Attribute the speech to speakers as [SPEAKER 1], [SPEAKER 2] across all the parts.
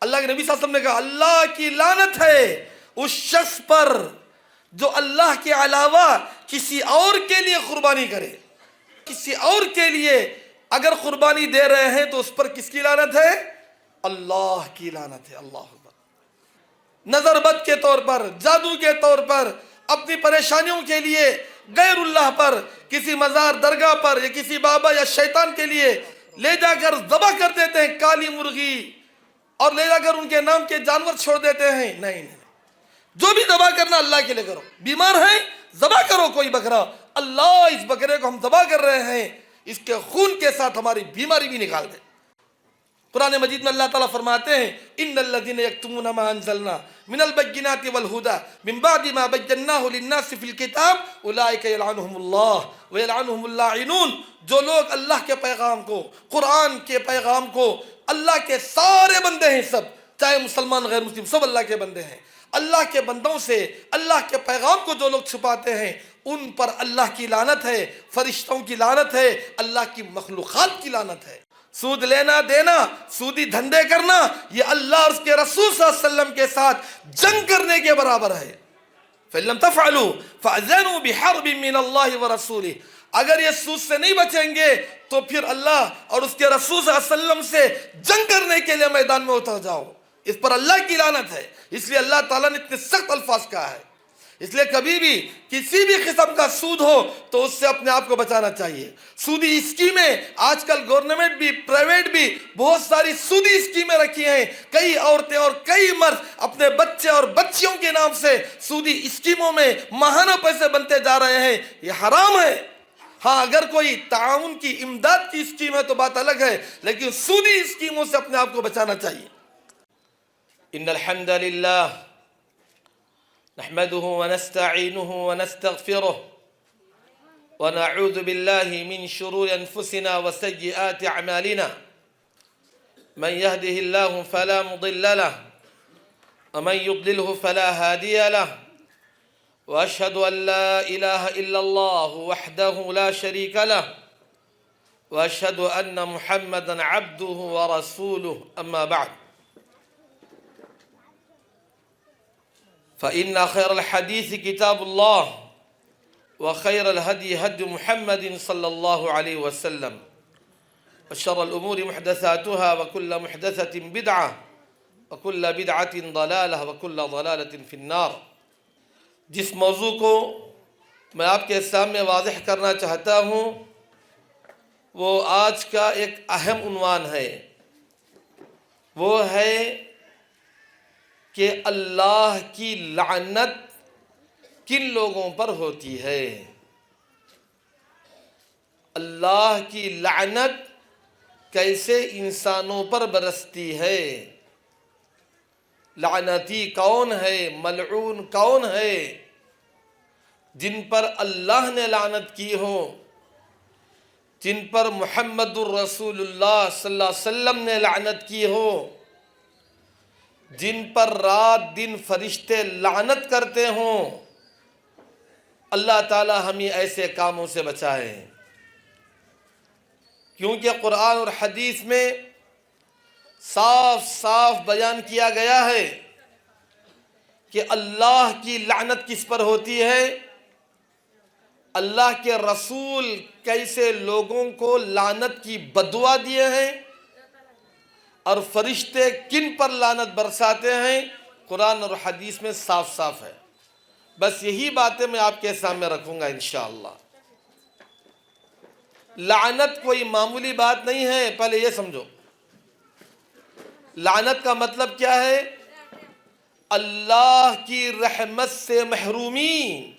[SPEAKER 1] اللہ کے نبی صلی اللہ علیہ وسلم نے کہا اللہ کی لعنت ہے اس شخص پر جو اللہ کے علاوہ کسی اور کے لیے قربانی کرے. کسی اور کے لیے اگر قربانی دے رہے ہیں تو اس پر کس کی لعنت ہے؟ اللہ کی لعنت ہے. اللہ اکبر. نظر بد کے طور پر، جادو کے طور پر، اپنی پریشانیوں کے لیے غیر اللہ پر، کسی مزار درگاہ پر یا کسی بابا یا شیطان کے لیے لے جا کر ذبح کر دیتے ہیں کالی مرغی، اور لے جا کر ان کے نام کے جانور چھوڑ دیتے ہیں. نہیں نہیں، جو بھی ذبح کرنا اللہ کے لیے کرو. بیمار ہیں ذبح کرو کوئی بکرا، اللہ اس بکرے کو ہم ذبح کر رہے ہیں، اس کے خون کے ساتھ ہماری بیماری بھی نکال دے. قرآن مجید میں اللہ تعالیٰ فرماتے ہیں ان الذین یکتمون ما انزلنا من البینات والہدی من بعد ما بیناہ للناس فی الکتاب اولئک یلعنہم اللہ ویلعنہم اللاعنون. جو لوگ اللہ کے پیغام کو، قرآن کے پیغام کو، اللہ کے سارے بندے ہیں، سب چاہے مسلمان غیر مسلم سب اللہ کے بندے ہیں، اللہ کے بندوں سے اللہ کے پیغام کو جو لوگ چھپاتے ہیں ان پر اللہ کی لعنت ہے، فرشتوں کی لعنت ہے، اللہ کی مخلوقات کی لعنت ہے. سود لینا دینا، سودی دھندے کرنا، یہ اللہ اور اس کے رسول صلی اللہ علیہ وسلم کے ساتھ جنگ کرنے کے برابر ہے. فَإِن لَمْ تَفْعَلُوا فَأْذَنُوا بِحَرْبٍ مِّنَ اللَّهِ وَرَسُولِهِ. اگر یہ سود سے نہیں بچیں گے تو پھر اللہ اور اس کے رسول صلی اللہ علیہ وسلم سے جنگ کرنے کے لیے میدان میں اتر جاؤ. اس پر اللہ کی لعنت ہے. اس لیے اللہ تعالیٰ نے اتنے سخت الفاظ کہا ہے. اس لیے کبھی بھی کسی بھی قسم کا سود ہو تو اس سے اپنے آپ کو بچانا چاہیے. سودی اسکیمیں آج کل گورنمنٹ بھی پرائیویٹ بھی بہت ساری سودی اسکیمیں رکھی ہیں. کئی عورتیں اور کئی مرد اپنے بچے اور بچیوں کے نام سے سودی اسکیموں میں ماہانہ پیسے بنتے جا رہے ہیں. یہ حرام ہے. ہاں اگر کوئی تعاون کی امداد کی اسکیم ہے تو بات الگ ہے، لیکن سودی اسکیموں سے اپنے آپ کو بچانا چاہیے. ان الحمد للہ نحمده ونستعينه ونستغفره ونعوذ بالله من شرور أنفسنا وسيئات أعمالنا. من يهده الله فلا مضل له ومن يضلله فلا هادي له. وأشهد أن لا إله إلا الله وحده لا شريك له وأشهد أن محمدا عبده ورسوله. أما بعد، فإن خير الحديث كتاب الله وخير الهدي هدي محمد صلى الله عليه وسلم وشر الأمور محدثاتها وكل محدثة بدعة وكل بدعة ضلالة وكل ضلالة في النار. جس موضوع کو میں آپ کے سامنے واضح کرنا چاہتا ہوں وہ آج کا ایک اہم عنوان ہے. وہ ہے کہ اللہ کی لعنت کن لوگوں پر ہوتی ہے. اللہ کی لعنت کیسے انسانوں پر برستی ہے. لعنتی کون ہے، ملعون کون ہے. جن پر اللہ نے لعنت کی ہو، جن پر محمد الرسول اللہ صلی اللہ علیہ وسلم نے لعنت کی ہو، جن پر رات دن فرشتے لعنت کرتے ہوں، اللہ تعالی ہمیں ایسے کاموں سے بچائے. کیونکہ قرآن اور حدیث میں صاف صاف بیان کیا گیا ہے کہ اللہ کی لعنت کس پر ہوتی ہے. اللہ کے رسول کیسے لوگوں کو لعنت کی بددعا دیے ہیں اور فرشتے کن پر لعنت برساتے ہیں، قرآن اور حدیث میں صاف صاف ہے. بس یہی باتیں میں آپ کے سامنے رکھوں گا انشاءاللہ. لعنت کوئی معمولی بات نہیں ہے. پہلے یہ سمجھو لعنت کا مطلب کیا ہے. اللہ کی رحمت سے محرومی،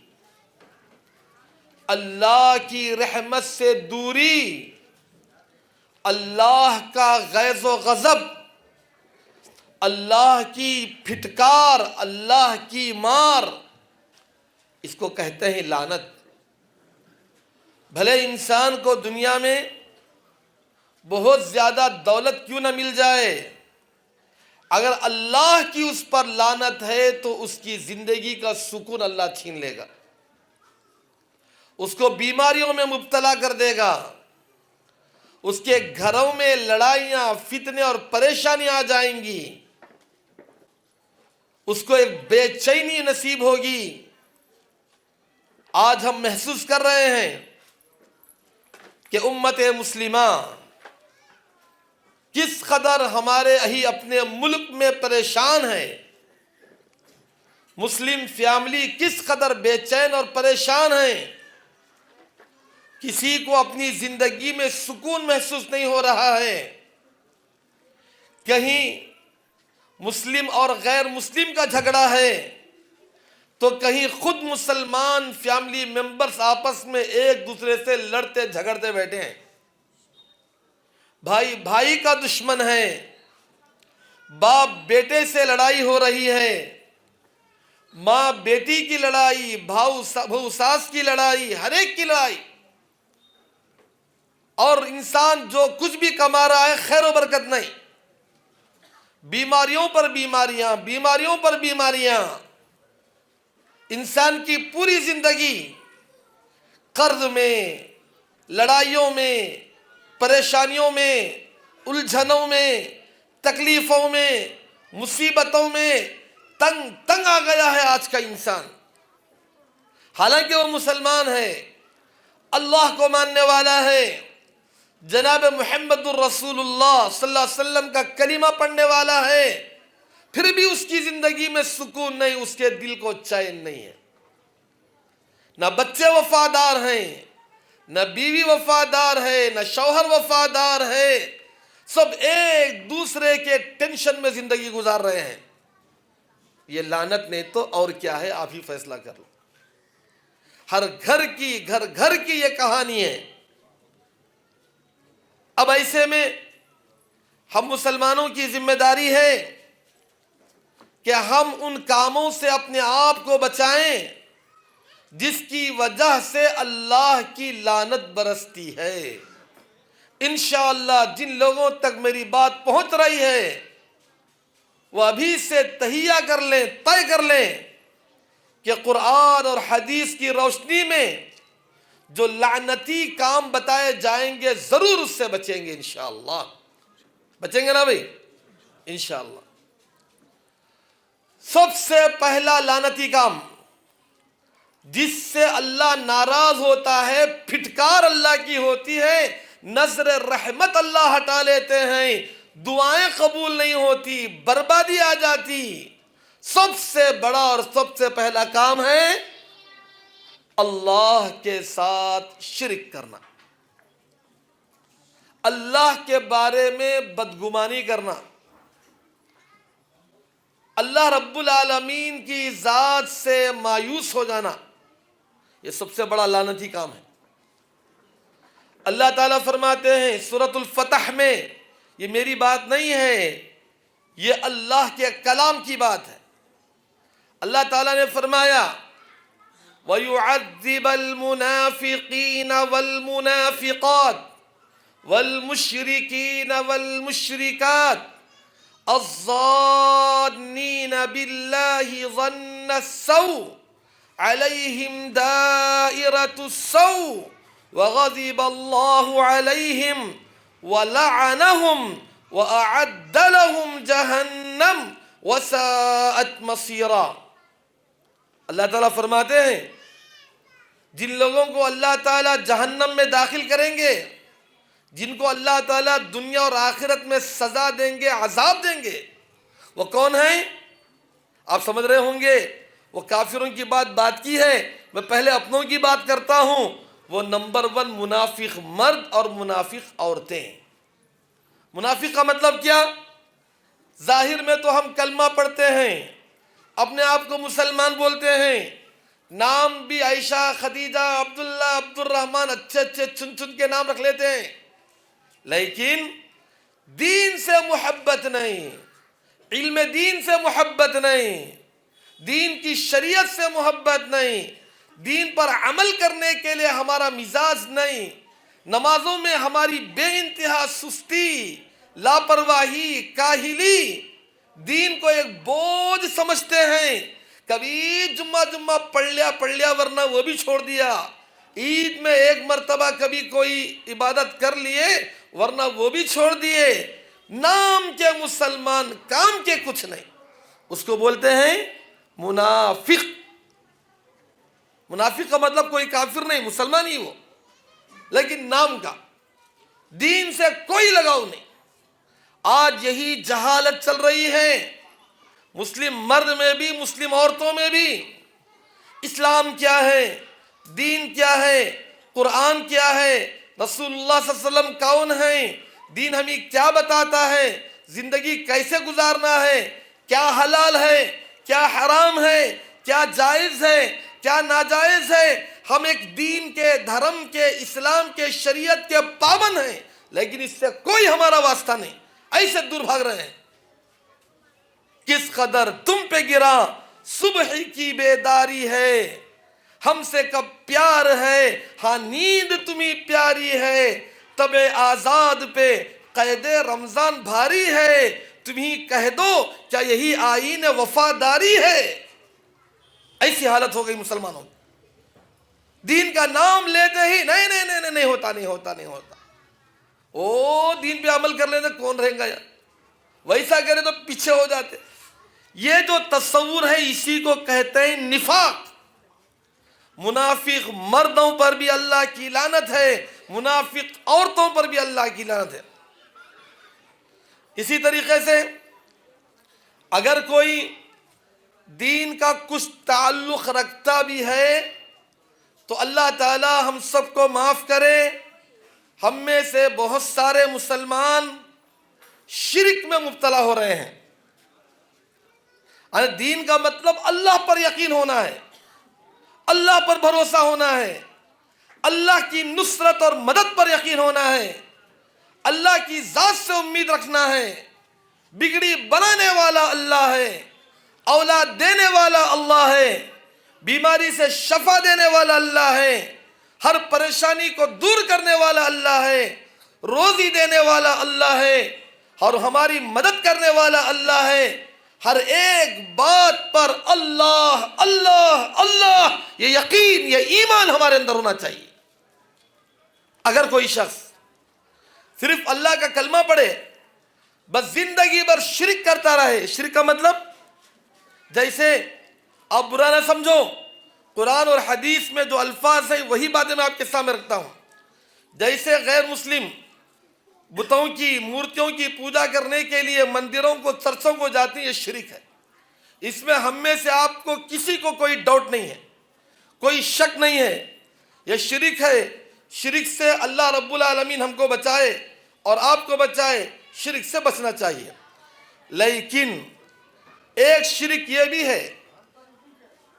[SPEAKER 1] اللہ کی رحمت سے دوری، اللہ کا غیظ و غضب، اللہ کی پھٹکار، اللہ کی مار، اس کو کہتے ہیں لعنت. بھلے انسان کو دنیا میں بہت زیادہ دولت کیوں نہ مل جائے، اگر اللہ کی اس پر لعنت ہے تو اس کی زندگی کا سکون اللہ چھین لے گا، اس کو بیماریوں میں مبتلا کر دے گا، اس کے گھروں میں لڑائیاں، فتنے اور پریشانیاں آ جائیں گی. اس کو ایک بے چینی نصیب ہوگی۔ آج ہم محسوس کر رہے ہیں کہ امت مسلمہ کس قدر ہمارے ہی اپنے ملک میں پریشان ہے، مسلم فیملی کس قدر بے چین اور پریشان ہیں، کسی کو اپنی زندگی میں سکون محسوس نہیں ہو رہا ہے۔ کہیں مسلم اور غیر مسلم کا جھگڑا ہے تو کہیں خود مسلمان فیملی ممبرز آپس میں ایک دوسرے سے لڑتے جھگڑتے بیٹھے ہیں۔ بھائی بھائی کا دشمن ہے، باپ بیٹے سے لڑائی ہو رہی ہے، ماں بیٹی کی لڑائی، بہو ساس کی لڑائی، ہر ایک کی لڑائی، اور انسان جو کچھ بھی کما رہا ہے خیر و برکت نہیں، بیماریوں پر بیماریاں، بیماریوں پر بیماریاں، انسان کی پوری زندگی قرض میں، لڑائیوں میں، پریشانیوں میں، الجھنوں میں، تکلیفوں میں، مصیبتوں میں تنگ آ گیا ہے آج کا انسان۔ حالانکہ وہ مسلمان ہے، اللہ کو ماننے والا ہے، جناب محمد الرسول اللہ صلی اللہ علیہ وسلم کا کلمہ پڑھنے والا ہے، پھر بھی اس کی زندگی میں سکون نہیں، اس کے دل کو چین نہیں ہے۔ نہ بچے وفادار ہیں، نہ بیوی وفادار ہے، نہ شوہر وفادار ہے، سب ایک دوسرے کے ٹینشن میں زندگی گزار رہے ہیں۔ یہ لعنت نہیں تو اور کیا ہے، آپ ہی فیصلہ کر لو۔ ہر گھر کی یہ کہانی ہے۔ اب ایسے میں ہم مسلمانوں کی ذمہ داری ہے کہ ہم ان کاموں سے اپنے آپ کو بچائیں جس کی وجہ سے اللہ کی لعنت برستی ہے۔ انشاءاللہ جن لوگوں تک میری بات پہنچ رہی ہے وہ ابھی سے تہیہ کر لیں، طے کر لیں کہ قرآن اور حدیث کی روشنی میں جو لعنتی کام بتائے جائیں گے ضرور اس سے بچیں گے انشاءاللہ۔ بچیں گے نا بھائی؟ انشاءاللہ۔ سب سے پہلا لعنتی کام جس سے اللہ ناراض ہوتا ہے، پھٹکار اللہ کی ہوتی ہے، نظر رحمت اللہ ہٹا لیتے ہیں، دعائیں قبول نہیں ہوتی، بربادی آ جاتی، سب سے بڑا اور سب سے پہلا کام ہے اللہ کے ساتھ شرک کرنا، اللہ کے بارے میں بدگمانی کرنا، اللہ رب العالمین کی ذات سے مایوس ہو جانا، یہ سب سے بڑا لعنتی کام ہے۔ اللہ تعالیٰ فرماتے ہیں سورۃ الفتح میں، یہ میری بات نہیں ہے، یہ اللہ کے کلام کی بات ہے۔ اللہ تعالیٰ نے فرمایا وَيُعَذِّبَ الْمُنَافِقِينَ وَالْمُنَافِقَاتِ وَالْمُشْرِكِينَ وَالْمُشْرِكَاتِ الظَّانِّينَ بِاللَّهِ ظَنَّ السَّوْءِ عَلَيْهِمْ دَائِرَةُ السَّوْءِ وَغَضِبَ اللَّهُ عَلَيْهِمْ وَلَعَنَهُمْ وَأَعَدَّ لَهُمْ جَهَنَّمَ وَسَاءَتْ مَصِيرًا۔ اللہ تعالیٰ فرماتے ہیں جن لوگوں کو اللہ تعالیٰ جہنم میں داخل کریں گے، جن کو اللہ تعالیٰ دنیا اور آخرت میں سزا دیں گے، عذاب دیں گے، وہ کون ہیں؟ آپ سمجھ رہے ہوں گے وہ کافروں کی بات کی ہے، میں پہلے اپنوں کی بات کرتا ہوں۔ وہ نمبر 1 منافق مرد اور منافق عورتیں۔ منافق کا مطلب کیا؟ ظاہر میں تو ہم کلمہ پڑھتے ہیں، اپنے آپ کو مسلمان بولتے ہیں، نام بھی عائشہ، خدیجہ، عبداللہ، عبد الرحمن اچھے چن کے نام رکھ لیتے ہیں، لیکن دین سے محبت نہیں، علم دین سے محبت نہیں، دین کی شریعت سے محبت نہیں، دین پر عمل کرنے کے لیے ہمارا مزاج نہیں، نمازوں میں ہماری بے انتہا سستی، لاپرواہی، کاہلی، دین کو ایک بوجھ سمجھتے ہیں، کبھی جمعہ پڑھ لیا ورنہ وہ بھی چھوڑ دیا، عید میں ایک مرتبہ کبھی کوئی عبادت کر لیے ورنہ وہ بھی چھوڑ دیے، نام کے مسلمان، کام کے کچھ نہیں۔ اس کو بولتے ہیں منافق. منافق کا مطلب کوئی کافر نہیں، مسلمان ہی وہ، لیکن نام کا، دین سے کوئی لگاؤ نہیں. آج یہی جہالت چل رہی ہے، مسلم مرد میں بھی مسلم عورتوں میں بھی. اسلام کیا ہے، دین کیا ہے، قرآن کیا ہے، رسول اللہ صلی اللہ علیہ وسلم کون ہیں، دین ہمیں کیا بتاتا ہے، زندگی کیسے گزارنا ہے، کیا حلال ہے، کیا حرام ہے، کیا جائز ہے، کیا ناجائز ہے. ہم ایک دین کے، دھرم کے، اسلام کے، شریعت کے پابند ہیں، لیکن اس سے کوئی ہمارا واسطہ نہیں. ایسے دور بھاگ رہے ہیں. کس قدر تم پہ گرا صبح کی بیداری ہے، ہم سے کب پیار ہے، ہاں نیند تمہیں پیاری ہے. تب آزاد پہ قید رمضان بھاری ہے، تمہیں کہہ دو کیا یہی آئین وفاداری ہے. ایسی حالت ہو گئی مسلمانوں کی. دین کا نام لیتے ہی نہیں نہیں نہیں نہیں ہوتا نہیں ہوتا نہیں ہوتا. او دین پہ عمل کر لیتے کون رہیں گا یار، ویسا کرے تو پیچھے ہو جاتے. یہ جو تصور ہے اسی کو کہتے ہیں نفاق. منافق مردوں پر بھی اللہ کی لعنت ہے، منافق عورتوں پر بھی اللہ کی لعنت ہے. اسی طریقے سے اگر کوئی دین کا کچھ تعلق رکھتا بھی ہے تو اللہ تعالی ہم سب کو معاف کرے. ہم میں سے بہت سارے مسلمان شرک میں مبتلا ہو رہے ہیں. دین کا مطلب اللہ پر یقین ہونا ہے، اللہ پر بھروسہ ہونا ہے، اللہ کی نصرت اور مدد پر یقین ہونا ہے، اللہ کی ذات سے امید رکھنا ہے. بگڑی بنانے والا اللہ ہے، اولاد دینے والا اللہ ہے، بیماری سے شفا دینے والا اللہ ہے، ہر پریشانی کو دور کرنے والا اللہ ہے، روزی دینے والا اللہ ہے، اور ہماری مدد کرنے والا اللہ ہے. ہر ایک بات پر اللہ اللہ اللہ، یہ یقین، یہ ایمان ہمارے اندر ہونا چاہیے. اگر کوئی شخص صرف اللہ کا کلمہ پڑھے بس زندگی بھر شرک کرتا رہے، شرک کا مطلب جیسے آپ برا نہ سمجھو، قرآن اور حدیث میں جو الفاظ ہیں وہی باتیں میں آپ کے سامنے رکھتا ہوں. جیسے غیر مسلم بتوں کی، مورتیوں کی پوجا کرنے کے لیے مندروں کو، چرچوں کو جاتے ہیں، یہ شرک ہے. اس میں ہم میں سے آپ کو کسی کو کوئی ڈاؤٹ نہیں ہے، کوئی شک نہیں ہے، یہ شرک ہے. شرک سے اللہ رب العالمین ہم کو بچائے اور آپ کو بچائے، شرک سے بچنا چاہیے. لیکن ایک شرک یہ بھی ہے،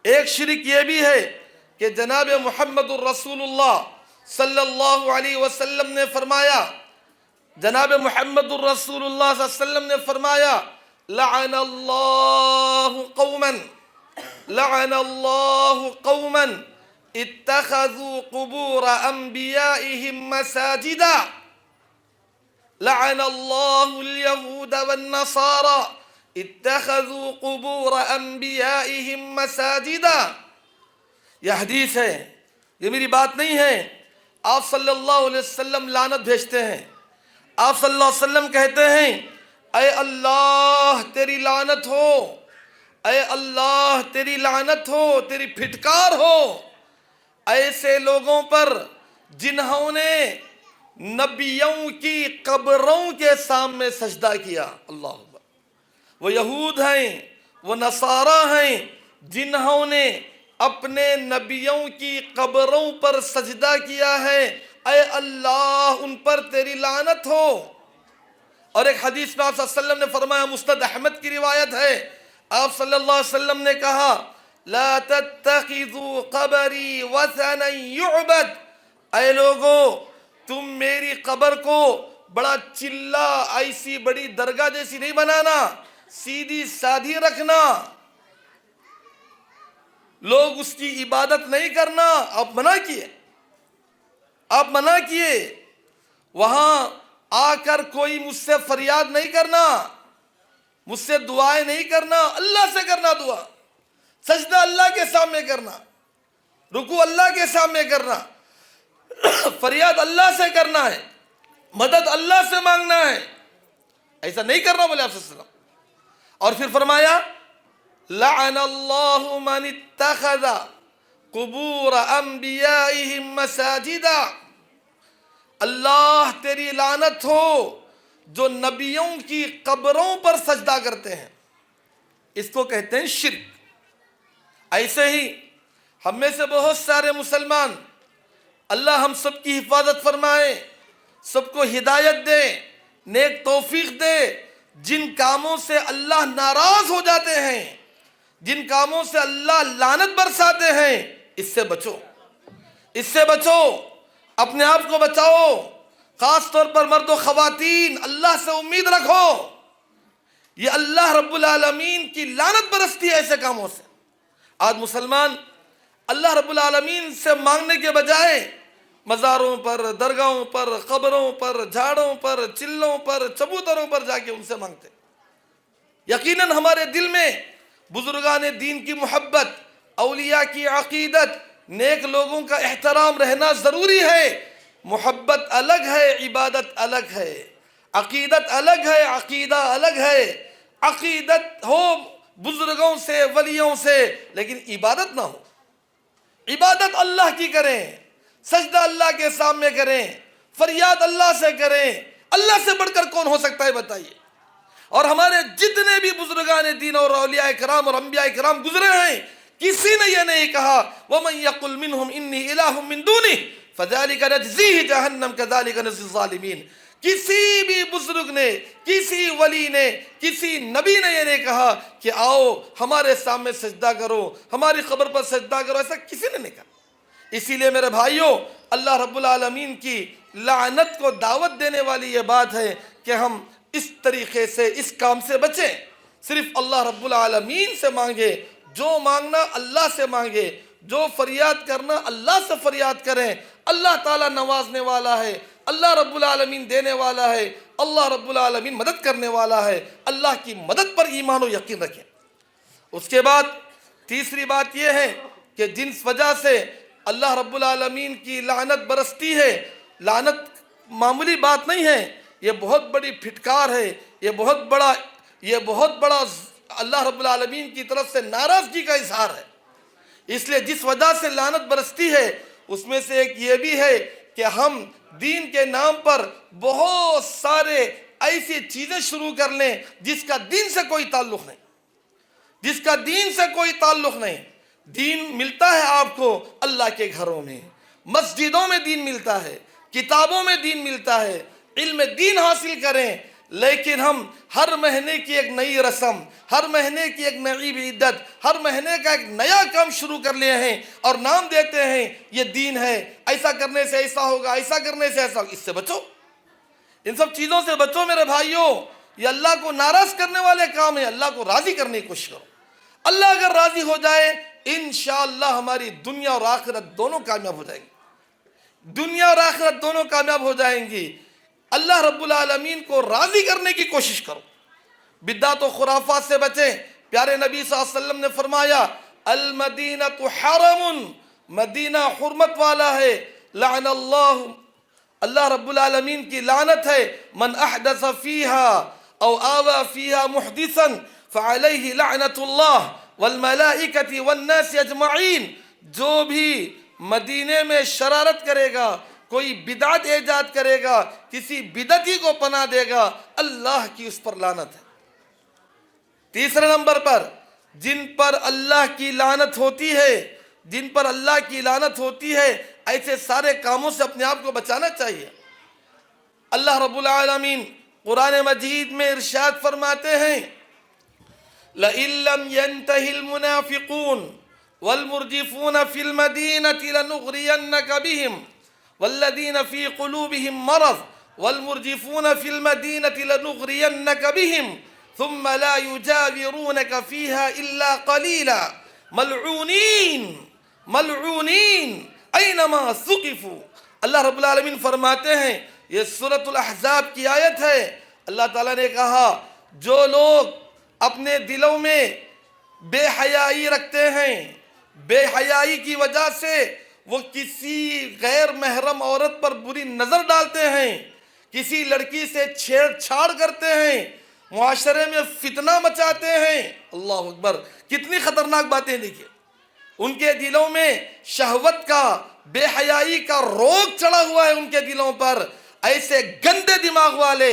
[SPEAKER 1] ایک شرک یہ بھی ہے کہ جناب محمد الرسول اللہ صلی اللہ علیہ وسلم نے فرمایا، جناب محمد الرسول اللہ صلی اللہ علیہ وسلم نے فرمایا لعن اللہ قوما اتخذوا قبور انبیائهم مساجدا. لعن اللہ اليہود والنصارى اتخذوا قبور انبیائهم مساجدا. یہ حدیث ہے، یہ میری بات نہیں ہے. آپ صلی اللہ علیہ وسلم لعنت بھیجتے ہیں. آپ صلی اللہ علیہ وسلم کہتے ہیں اے اللہ تیری لعنت ہو، اے اللہ تیری لعنت ہو، تیری پھٹکار ہو ایسے لوگوں پر جنہوں نے نبیوں کی قبروں کے سامنے سجدہ کیا. اللہ اکبر. وہ یہود ہیں، وہ نصارہ ہیں جنہوں نے اپنے نبیوں کی قبروں پر سجدہ کیا ہے. اے اللہ ان پر تیری لعنت ہو. اور ایک حدیث میں آپ صلی اللہ علیہ وسلم نے فرمایا، مسند احمد کی روایت ہے، آپ صلی اللہ علیہ وسلم نے کہا لا تتخذوا قبری وثنا یعبد. اے لوگو تم میری قبر کو بڑا چلا، ایسی بڑی درگاہ جیسی نہیں بنانا، سیدھی سادھی رکھنا، لوگ اس کی عبادت نہیں کرنا. آپ منع کیے، آپ منع کیے. وہاں آ کر کوئی مجھ سے فریاد نہیں کرنا، مجھ سے دعائیں نہیں کرنا، اللہ سے کرنا دعا، سجدہ اللہ کے سامنے کرنا، رکوع اللہ کے سامنے کرنا، فریاد اللہ سے کرنا ہے، مدد اللہ سے مانگنا ہے. ایسا نہیں کرنا بولے آپ صلی اللہ علیہ وسلم. اور پھر فرمایا لعن اللہ من اتخذ قبور انبیائہم مساجدا، اللہ تیری لعنت ہو جو نبیوں کی قبروں پر سجدہ کرتے ہیں، اس کو کہتے ہیں شرک۔ ایسے ہی ہم میں سے بہت سارے مسلمان، اللہ ہم سب کی حفاظت فرمائے، سب کو ہدایت دے، نیک توفیق دے، جن کاموں سے اللہ ناراض ہو جاتے ہیں، جن کاموں سے اللہ لعنت برساتے ہیں، اس سے بچو، اس سے بچو، اپنے آپ کو بچاؤ۔ خاص طور پر مرد و خواتین، اللہ سے امید رکھو، یہ اللہ رب العالمین کی لعنت برستی ہے ایسے کاموں سے۔ آج مسلمان اللہ رب العالمین سے مانگنے کے بجائے مزاروں پر، درگاہوں پر، قبروں پر، جھاڑوں پر، چلوں پر، چبوتروں پر جا کے ان سے مانگتے۔ یقیناً ہمارے دل میں بزرگان دین کی محبت، اولیاء کی عقیدت، نیک لوگوں کا احترام رہنا ضروری ہے۔ محبت الگ ہے، عبادت الگ ہے، عقیدت الگ ہے، عقیدہ الگ ہے۔ عقیدت ہو بزرگوں سے، ولیوں سے، لیکن عبادت نہ ہو۔ عبادت اللہ کی کریں، سجدہ اللہ کے سامنے کریں، فریاد اللہ سے کریں۔ اللہ سے بڑھ کر کون ہو سکتا ہے بتائیے؟ اور ہمارے جتنے بھی بزرگان دین اور اولیاء کرام اور انبیاء کرام گزرے ہیں، کسی نے یہ نہیں کہا وَمَن يَقُلْ مِنْهُمْ إِنِّي إِلَٰهٌ مِّن دُونِهِ فَذَلِكَ نَجْزِيهِ جَهَنَّمَ كَذَلِكَ نَجْزِي الظَّالِمِينَ۔ کسی بھی بزرگ نے، کسی ولی نے، کسی نبی نے یہ نہیں کہا کہ آؤ ہمارے سامنے سجدہ کرو، ہماری قبر پر سجدہ کرو، ایسا کسی نے نہیں کہا۔ اسی لیے میرے بھائیوں، اللہ رب العالمین کی لعنت کو دعوت دینے والی یہ بات ہے کہ ہم اس طریقے سے، اس کام سے بچیں، صرف اللہ رب العالمین سے مانگے، جو مانگنا اللہ سے مانگے، جو فریاد کرنا اللہ سے فریاد کریں۔ اللہ تعالیٰ نوازنے والا ہے، اللہ رب العالمین دینے والا ہے، اللہ رب العالمین مدد کرنے والا ہے۔ اللہ کی مدد پر ایمان و یقین رکھیں۔ اس کے بعد تیسری بات یہ ہے کہ جن وجہ سے اللہ رب العالمین کی لعنت برستی ہے، لعنت معمولی بات نہیں ہے، یہ بہت بڑی پھٹکار ہے، یہ بہت بڑا اللہ رب العالمین کی طرف سے ناراضگی کا اظہار ہے۔ اس لیے جس وجہ سے لعنت برستی ہے اس میں سے ایک یہ بھی ہے کہ ہم دین کے نام پر بہت سارے ایسی چیزیں شروع کر لیں جس کا دین سے کوئی تعلق نہیں، جس کا دین سے کوئی تعلق نہیں۔ دین ملتا ہے آپ کو اللہ کے گھروں میں، مسجدوں میں دین ملتا ہے، کتابوں میں دین ملتا ہے، علم دین حاصل کریں۔ لیکن ہم ہر مہینے کی ایک نئی رسم، ہر مہینے کی ایک نئی عیدت، ہر مہینے کا ایک نیا کام شروع کر لیے ہیں اور نام دیتے ہیں یہ دین ہے، ایسا کرنے سے ایسا ہوگا، ایسا کرنے سے ایسا ہوگا۔ اس سے بچو، ان سب چیزوں سے بچو میرے بھائیوں۔ یہ اللہ کو ناراض کرنے والے کام ہیں، اللہ کو راضی کرنے کی کوشش کرو۔ اللہ اگر راضی ہو جائے انشاءاللہ ہماری دنیا اور آخرت دونوں کامیاب ہو جائیں گی، دنیا اور آخرت دونوں کامیاب ہو جائیں گی۔ اللہ رب العالمین کو راضی کرنے کی کوشش کرو، بدعت و خرافات سے بچیں۔ پیارے نبی صلی اللہ علیہ وسلم نے فرمایا المدینہ حرم، مدینہ حرمت والا ہے، لعن اللہ رب العالمین کی لعنت ہے، من احدث فیہا او آوى فیہا محدثا فعلیہ لعنت اللہ والملائکۃ والناس اجمعین۔ جو بھی مدینے میں شرارت کرے گا، کوئی بدعت ایجاد کرے گا، کسی بدعتی کو پناہ دے گا، اللہ کی اس پر لعنت ہے۔ تیسرے نمبر پر جن پر اللہ کی لعنت ہوتی ہے، جن پر اللہ کی لعنت ہوتی ہے، ایسے سارے کاموں سے اپنے آپ کو بچانا چاہیے۔ اللہ رب العالمین قرآن مجید میں ارشاد فرماتے ہیں لَإِن لَّمْ يَنْتَهِ الْمُنَافِقُونَ وَالْمُرْجِفُونَ فِي الْمَدِينَةِ لَنُغْرِيَنَّكَ بِهِمْ وَالَّذِينَ فِي قُلُوبِهِم مَّرَضٌ وَالْمُرْجِفُونَ فِي الْمَدِينَةِ لَنُغْرِيَنَّكَ بِهِمْ ثُمَّ لَا يُجَاوِرُونَكَ فِيهَا إِلَّا قَلِيلًا ملعونین اینما ثقفوا۔ اللہ رب العالمین فرماتے ہیں، یہ سورۃ الاحزاب کی آیت ہے، اللہ تعالیٰ نے کہا جو لوگ اپنے دلوں میں بے حیائی رکھتے ہیں، بے حیائی کی وجہ سے وہ کسی غیر محرم عورت پر بری نظر ڈالتے ہیں، کسی لڑکی سے چھیڑ چھاڑ کرتے ہیں، معاشرے میں فتنہ مچاتے ہیں. اللہ اکبر, کتنی خطرناک باتیں دیکھیے. ان کے دلوں میں شہوت کا, بے حیائی کا روگ چڑھا ہوا ہے ان کے دلوں پر. ایسے گندے دماغ والے,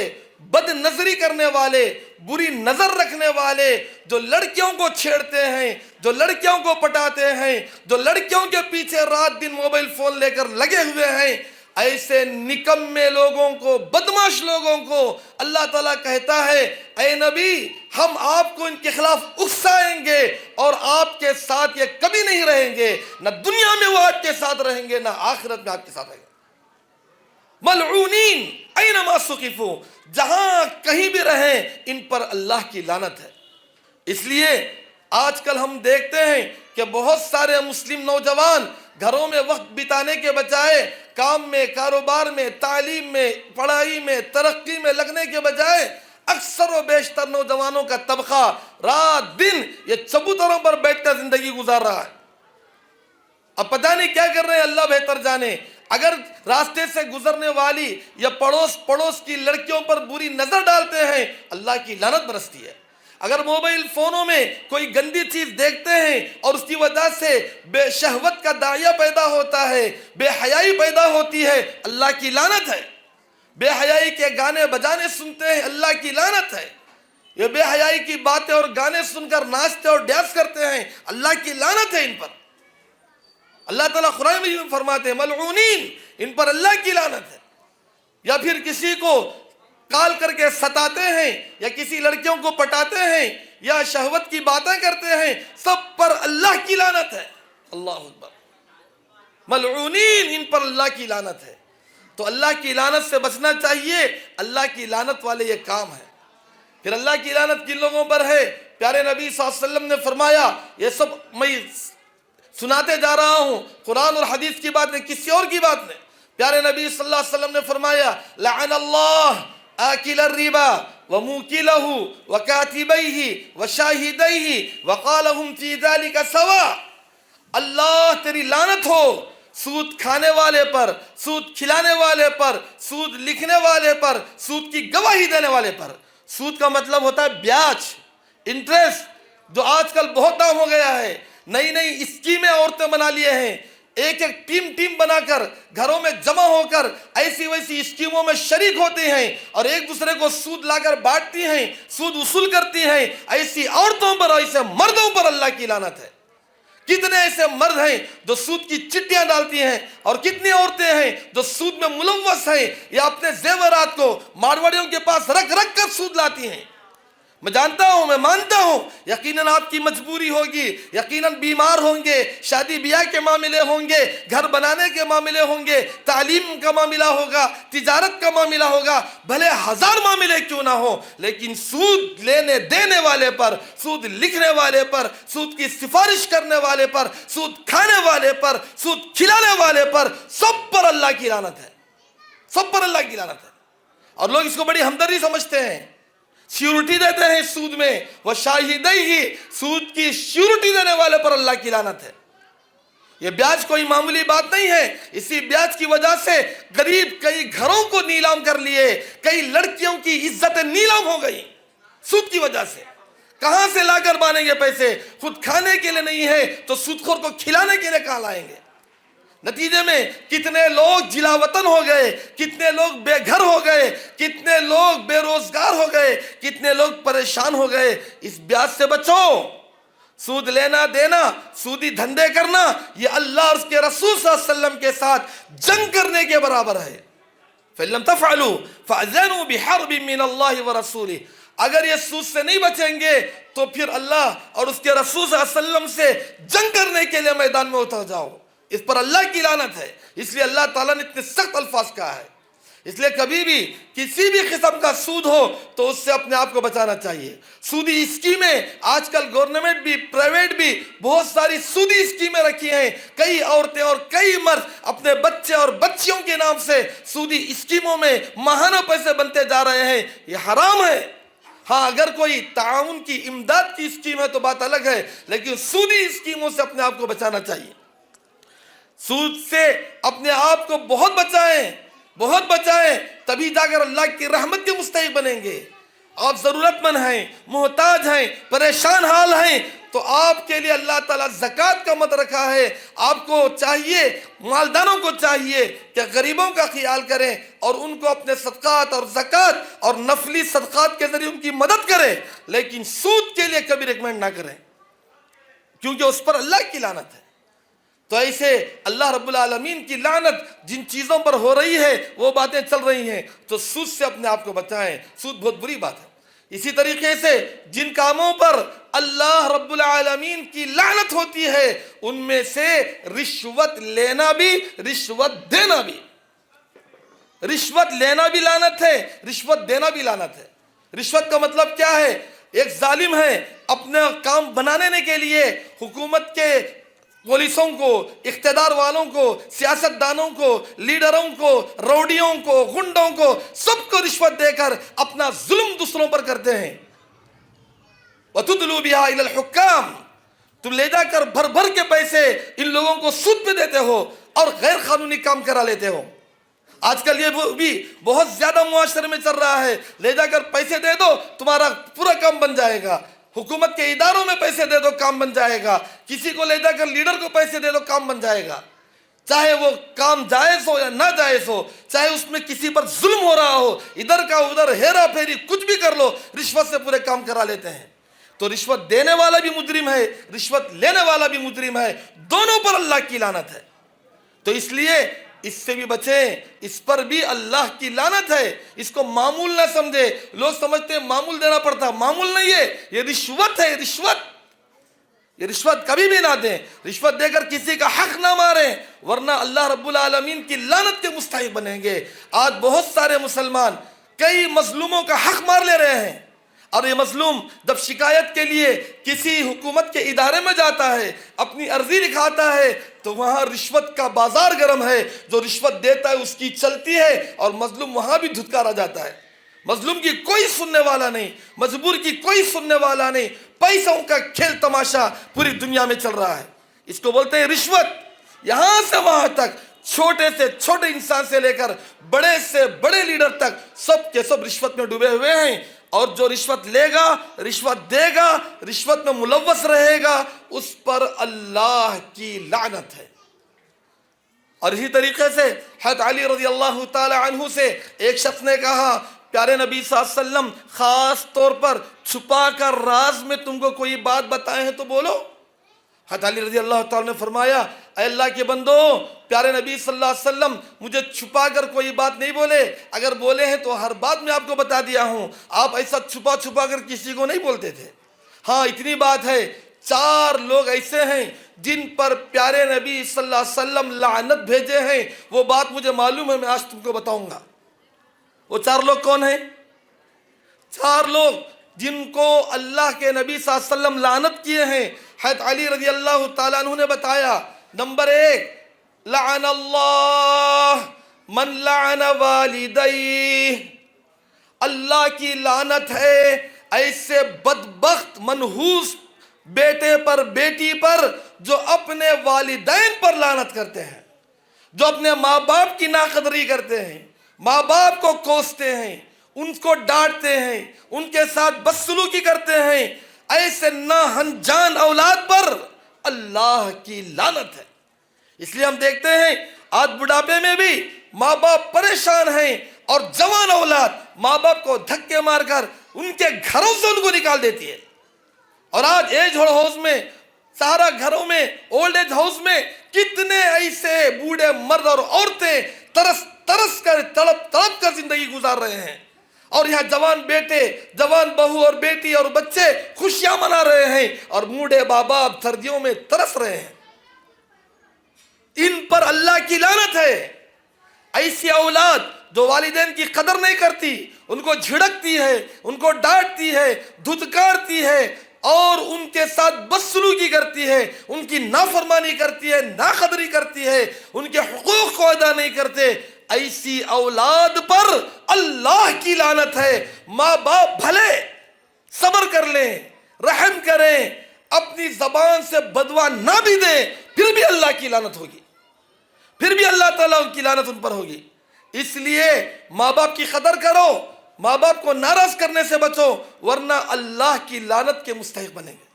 [SPEAKER 1] بد نظری کرنے والے, بری نظر رکھنے والے, جو لڑکیوں کو چھیڑتے ہیں, جو لڑکیوں کو پٹاتے ہیں, جو لڑکیوں کے پیچھے رات دن موبائل فون لے کر لگے ہوئے ہیں, ایسے نکمے لوگوں کو, بدماش لوگوں کو اللہ تعالیٰ کہتا ہے اے نبی ہم آپ کو ان کے خلاف اکسائیں گے اور آپ کے ساتھ یہ کبھی نہیں رہیں گے. نہ دنیا میں وہ آپ کے ساتھ رہیں گے, نہ آخرت میں آپ کے ساتھ رہیں گے. ملعونین اینما ثقفوا, جہاں کہیں بھی رہیں ان پر اللہ کی لعنت ہے. اس لیے آج کل ہم دیکھتے ہیں کہ بہت سارے مسلم نوجوان گھروں میں وقت بتانے کے بجائے کام میں, کاروبار میں, تعلیم میں, پڑھائی میں, ترقی میں لگنے کے بجائے اکثر و بیشتر نوجوانوں کا طبقہ رات دن یہ چبوتروں پر بیٹھ کر زندگی گزار رہا ہے. اب پتہ نہیں کیا کر رہے ہیں, اللہ بہتر جانے. اگر راستے سے گزرنے والی یا پڑوس کی لڑکیوں پر بری نظر ڈالتے ہیں, اللہ کی لعنت برستی ہے. اگر موبائل فونوں میں کوئی گندی چیز دیکھتے ہیں اور اس کی وجہ سے بے شہوت کا داعیہ پیدا ہوتا ہے, بے حیائی پیدا ہوتی ہے, اللہ کی لعنت ہے. بے حیائی کے گانے بجانے سنتے ہیں, اللہ کی لعنت ہے. یہ بے حیائی کی باتیں اور گانے سن کر ناچتے اور ڈانس کرتے ہیں, اللہ کی لعنت ہے ان پر. اللہ تعالیٰ قرآن میں فرماتے ہیں ملعونین, ان پر اللہ کی لعنت ہے. یا پھر کسی کو کال کر کے ستاتے ہیں, یا کسی لڑکیوں کو پٹاتے ہیں, یا شہوت کی باتیں کرتے ہیں, سب پر اللہ کی لعنت ہے. اللہ اکبر. ملعونین, ان پر اللہ کی لعنت ہے. تو اللہ کی لعنت سے بچنا چاہیے. اللہ کی لعنت والے یہ کام ہے. پھر اللہ کی لعنت کن لوگوں پر ہے؟ پیارے نبی صلی اللہ علیہ وسلم نے فرمایا, یہ سب میں سناتے جا رہا ہوں, قرآن اور حدیث کی بات نہیں, کسی اور کی بات نہیں. پیارے نبی صلی اللہ علیہ وسلم نے فرمایا لعن اللہ آکل الربا وموکلہ وکاتبیہ وشاہدیہ وقالہم فی ذالک سوا. اللہ تیری لعنت ہو سود کھانے والے پر, سود کھلانے والے پر, سود لکھنے والے پر, سود کی گواہی دینے والے پر. سود کا مطلب ہوتا ہے بیاج, انٹریسٹ, جو آج کل بہت عام ہو گیا ہے. نئی نئی اسکیمیں عورتیں بنا لیے ہیں, ایک ایک ٹیم بنا کر گھروں میں جمع ہو کر ایسی ویسی اسکیموں میں شریک ہوتی ہیں اور ایک دوسرے کو سود لا کر بانٹتی ہیں, سود وصول کرتی ہیں. ایسی عورتوں پر, ایسے مردوں پر اللہ کی لعنت ہے. کتنے ایسے مرد ہیں جو سود کی چٹیاں ڈالتی ہیں, اور کتنی عورتیں ہیں جو سود میں ملوث ہیں, یا اپنے زیورات کو مارواڑیوں کے پاس رکھ کر سود لاتی ہیں. میں جانتا ہوں, میں مانتا ہوں یقیناً آپ کی مجبوری ہوگی, یقیناً بیمار ہوں گے, شادی بیاہ کے معاملے ہوں گے, گھر بنانے کے معاملے ہوں گے, تعلیم کا معاملہ ہوگا, تجارت کا معاملہ ہوگا, بھلے ہزار معاملے کیوں نہ ہو, لیکن سود لینے دینے والے پر, سود لکھنے والے پر, سود کی سفارش کرنے والے پر, سود کھانے والے پر, سود کھلانے والے پر, سب پر اللہ کی لعنت ہے. سب پر اللہ کی لعنت ہے. اور لوگ اس کو بڑی ہمدردی سمجھتے ہیں, سیورٹی دیتے ہیں سود میں, وہ شاہدیہ, سود کی سیورٹی دینے والے پر اللہ کی لعنت ہے. یہ بیاج کوئی معمولی بات نہیں ہے. اسی بیاج کی وجہ سے غریب کئی گھروں کو نیلام کر لیے, کئی لڑکیوں کی عزتیں نیلام ہو گئی سود کی وجہ سے. کہاں سے لا کر مانیں گے پیسے؟ خود کھانے کے لیے نہیں ہے تو سود خور کو کھلانے کے لیے کہاں لائیں گے؟ نتیجے میں کتنے لوگ جلا وطن ہو گئے, کتنے لوگ بے گھر ہو گئے, کتنے لوگ بے روزگار ہو گئے, کتنے لوگ پریشان ہو گئے. اس بیاج سے بچو. سود لینا دینا, سودی دھندے کرنا, یہ اللہ اور اس کے رسول صلی اللہ علیہ وسلم کے ساتھ جنگ کرنے کے برابر ہے. فَإِن لَمْ تَفْعَلُوا فَأَذَنُوا بِحَرْبٍ مِّنَ اللَّهِ وَرَسُولِهِ. اگر یہ سود سے نہیں بچیں گے تو پھر اللہ اور اس کے رسول صلی اللہ علیہ وسلم سے جنگ کرنے کے لیے میدان میں اتر جاؤ. اس پر اللہ کی لعنت ہے. اس لیے اللہ تعالیٰ نے اتنے سخت الفاظ کہا ہے. اس لیے کبھی بھی کسی بھی قسم کا سود ہو تو اس سے اپنے آپ کو بچانا چاہیے. سودی اسکیمیں آج کل گورنمنٹ بھی, پرائیویٹ بھی بہت ساری سودی اسکیمیں رکھی ہیں. کئی عورتیں اور کئی مرد اپنے بچے اور بچیوں کے نام سے سودی اسکیموں میں ماہانہ پیسے بنتے جا رہے ہیں. یہ حرام ہے. ہاں اگر کوئی تعاون کی, امداد کی اسکیم ہے تو بات الگ ہے, لیکن سودی اسکیموں سے اپنے آپ کو بچانا چاہیے. سود سے اپنے آپ کو بہت بچائیں, بہت بچائیں, تبھی جا کر اللہ کی رحمت کے مستحق بنیں گے. آپ ضرورت مند ہیں، محتاج ہیں، پریشان حال ہیں، تو آپ کے لیے اللہ تعالیٰ زکوٰۃ کا مد رکھا ہے۔ آپ کو چاہیے، مالداروں کو چاہیے کہ غریبوں کا خیال کریں اور ان کو اپنے صدقات اور زکوٰۃ اور نفلی صدقات کے ذریعے ان کی مدد کریں، لیکن سود کے لیے کبھی ریکمینڈ نہ کریں، کیونکہ اس پر اللہ کی لعنت ہے۔ تو ایسے اللہ رب العالمین کی لعنت جن چیزوں پر ہو رہی ہے، وہ باتیں چل رہی ہیں، تو سود سے اپنے آپ کو بچائیں، سود بہت بری بات ہے۔ اسی طریقے سے جن کاموں پر اللہ رب العالمین کی لعنت ہوتی ہے، ان میں سے رشوت لینا بھی، رشوت دینا بھی۔ رشوت لینا بھی لعنت ہے، رشوت دینا بھی لعنت ہے۔ رشوت کا مطلب کیا ہے؟ ایک ظالم ہے، اپنا کام بنانے کے لیے حکومت کے پولیسوں کو، اقتدار والوں کو، سیاست دانوں کو، لیڈروں کو، روڈیوں کو، گنڈوں کو، سب کو رشوت دے کر اپنا ظلم دوسروں پر کرتے ہیں۔ وَتُدْلُوا بِهَا إِلَى الْحُكَّامِ، تم لے جا کر بھر بھر کے پیسے ان لوگوں کو سود پہ دیتے ہو اور غیر قانونی کام کرا لیتے ہو۔ آج کل یہ بھی بہت زیادہ معاشرے میں چل رہا ہے، لے جا کر پیسے دے دو تمہارا پورا کام بن جائے گا، حکومت کے اداروں میں پیسے دے دو کام بن جائے گا، کسی کو لے جا کر لیڈر کو پیسے دے دو کام بن جائے گا، چاہے وہ کام جائز ہو یا نہ جائز ہو، چاہے اس میں کسی پر ظلم ہو رہا ہو، ادھر کا ادھر ہیرا پھیری کچھ بھی کر لو، رشوت سے پورے کام کرا لیتے ہیں۔ تو رشوت دینے والا بھی مجرم ہے، رشوت لینے والا بھی مجرم ہے، دونوں پر اللہ کی لعنت ہے۔ تو اس لیے اس سے بھی بچیں، اس پر بھی اللہ کی لعنت ہے۔ اس کو معمول نہ سمجھے، لوگ سمجھتے ہیں معمول دینا پڑتا، معمول نہیں ہے، یہ رشوت ہے، رشوت۔ یہ رشوت کبھی بھی نہ دیں، رشوت دے کر کسی کا حق نہ ماریں، ورنہ اللہ رب العالمین کی لعنت کے مستحق بنیں گے۔ آج بہت سارے مسلمان کئی مظلوموں کا حق مار لے رہے ہیں، اور یہ مظلوم جب شکایت کے لیے کسی حکومت کے ادارے میں جاتا ہے، اپنی عرضی لکھاتا ہے، تو وہاں رشوت کا بازار گرم ہے، جو رشوت دیتا ہے اس کی چلتی ہے، اور مظلوم وہاں بھی دھتکارا جاتا ہے۔ مظلوم کی کوئی سننے والا نہیں، مجبور کی کوئی سننے والا نہیں، پیسوں کا کھیل تماشا پوری دنیا میں چل رہا ہے۔ اس کو بولتے ہیں رشوت۔ یہاں سے وہاں تک، چھوٹے سے چھوٹے انسان سے لے کر بڑے سے بڑے لیڈر تک، سب کے سب رشوت میں ڈوبے ہوئے ہیں، اور جو رشوت لے گا، رشوت دے گا، رشوت میں ملوث رہے گا، اس پر اللہ کی لعنت ہے۔ اور اسی طریقے سے حضرت علی رضی اللہ تعالی عنہ سے ایک شخص نے کہا، پیارے نبی صلی اللہ علیہ وسلم خاص طور پر چھپا کر راز میں تم کو کوئی بات بتائے ہیں تو بولو۔ حضرت علی رضی اللہ تعالیٰ نے فرمایا، اے اللہ کے بندو، پیارے نبی صلی اللہ علیہ وسلم مجھے چھپا کر کوئی بات نہیں بولے، اگر بولے ہیں تو ہر بات میں آپ کو بتا دیا ہوں، آپ ایسا چھپا چھپا کر کسی کو نہیں بولتے تھے۔ ہاں اتنی بات ہے، 4 لوگ ایسے ہیں جن پر پیارے نبی صلی اللہ علیہ وسلم لعنت بھیجے ہیں، وہ بات مجھے معلوم ہے، میں آج تم کو بتاؤں گا۔ وہ 4 لوگ کون ہیں؟ 4 لوگ جن کو اللہ کے نبی صلی اللہ علیہ وسلم لعنت کیے ہیں۔ حضرت علی رضی اللہ تعالیٰ عنہ نے بتایا، نمبر 1، لعن اللہ من لعن والدیہ، اللہ کی لعنت ہے ایسے بدبخت منحوس بیٹے پر، بیٹی پر، جو اپنے والدین پر لعنت کرتے ہیں، جو اپنے ماں باپ کی ناقدری کرتے ہیں، ماں باپ کو کوستے ہیں، ان کو ڈانٹتے ہیں، ان کے ساتھ بدسلوکی کرتے ہیں، ایسے ناہنجان اولاد پر اللہ کی لعنت ہے۔ اس لیے ہم دیکھتے ہیں آج بڑھاپے میں بھی ماں باپ پریشان ہیں، اور جوان اولاد ماں باپ کو دھکے مار کر ان کے گھروں سے ان کو نکال دیتی ہے۔ اور آج ایج ہاؤس میں، سارا گھروں میں، اولڈ ایج ہاؤس میں کتنے ایسے بوڑھے مرد اور عورتیں ترس ترس کر، تڑپ تڑپ کر زندگی گزار رہے ہیں، اور یہاں جوان بیٹے، جوان بہو اور بیٹی اور بچے خوشیاں منا رہے ہیں، اور بوڑھے باپ باپ سردیوں میں ترس رہے ہیں۔ ان پر اللہ کی لعنت ہے۔ ایسی اولاد جو والدین کی قدر نہیں کرتی، ان کو جھڑکتی ہے، ان کو ڈانٹتی ہے، دھتکارتی ہے، اور ان کے ساتھ بدسلوکی کرتی ہے، ان کی نافرمانی کرتی ہے، ناقدری کرتی ہے، ان کے حقوق کو ادا نہیں کرتے، ایسی اولاد پر اللہ کی لعنت ہے۔ ماں باپ بھلے صبر کر لیں، رحم کریں، اپنی زبان سے بدوا نہ بھی دیں، پھر بھی اللہ کی لعنت ہوگی، پھر بھی اللہ تعالیٰ کی لعنت ان پر ہوگی۔ اس لیے ماں باپ کی قدر کرو، ماں باپ کو ناراض کرنے سے بچو ورنہ اللہ کی لعنت کے مستحق بنیں گے۔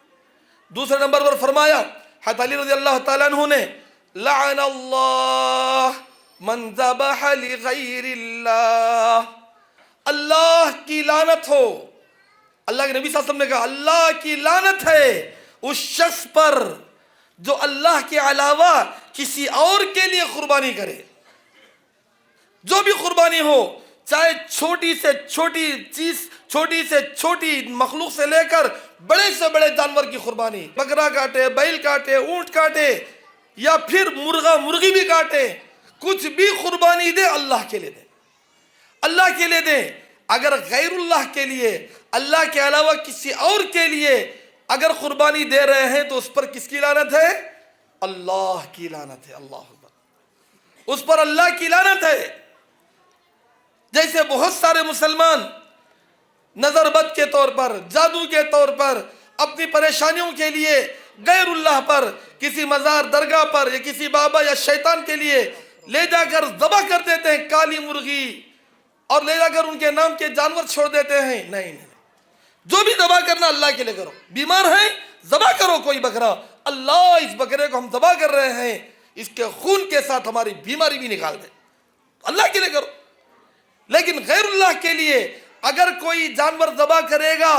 [SPEAKER 1] دوسرے نمبر پر فرمایا حضرت علی رضی اللہ تعالیٰ عنہ نے لعن اللہ من ذبح لغیر اللہ، اللہ کی لعنت ہو، اللہ کے نبی صلی اللہ علیہ وسلم نے کہا اللہ کی لعنت ہے اس شخص پر جو اللہ کے علاوہ کسی اور کے لیے قربانی کرے۔ جو بھی قربانی ہو، چاہے چھوٹی سے چھوٹی چیز، چھوٹی سے چھوٹی مخلوق سے لے کر بڑے سے بڑے جانور کی قربانی، بکرا کاٹے، بیل کاٹے، اونٹ کاٹے یا پھر مرغا مرغی بھی کاٹے، کچھ بھی قربانی دے اللہ کے لیے دے، اللہ کے لیے دے۔ اگر غیر اللہ کے لیے، اللہ کے علاوہ کسی اور کے لیے اگر قربانی دے رہے ہیں تو اس پر کس کی لعنت ہے؟ اللہ کی لعنت ہے۔ اللہ اکبر، اس پر اللہ کی لعنت ہے۔ جیسے بہت سارے مسلمان نظر بد کے طور پر، جادو کے طور پر، اپنی پریشانیوں کے لیے غیر اللہ پر، کسی مزار درگاہ پر یا کسی بابا یا شیطان کے لیے لے جا کر ذبح کر دیتے ہیں کالی مرغی، اور لے جا کر ان کے نام کے جانور چھوڑ دیتے ہیں۔ نہیں، جو بھی ذبح کرنا اللہ کے لیے کرو۔ بیمار ہیں ذبح کرو کوئی بکرا، اللہ اس بکرے کو ہم ذبح کر رہے ہیں، اس کے خون کے ساتھ ہماری بیماری بھی نکال دے، اللہ کے لیے کرو۔ لیکن غیر اللہ کے لیے اگر کوئی جانور ذبح کرے گا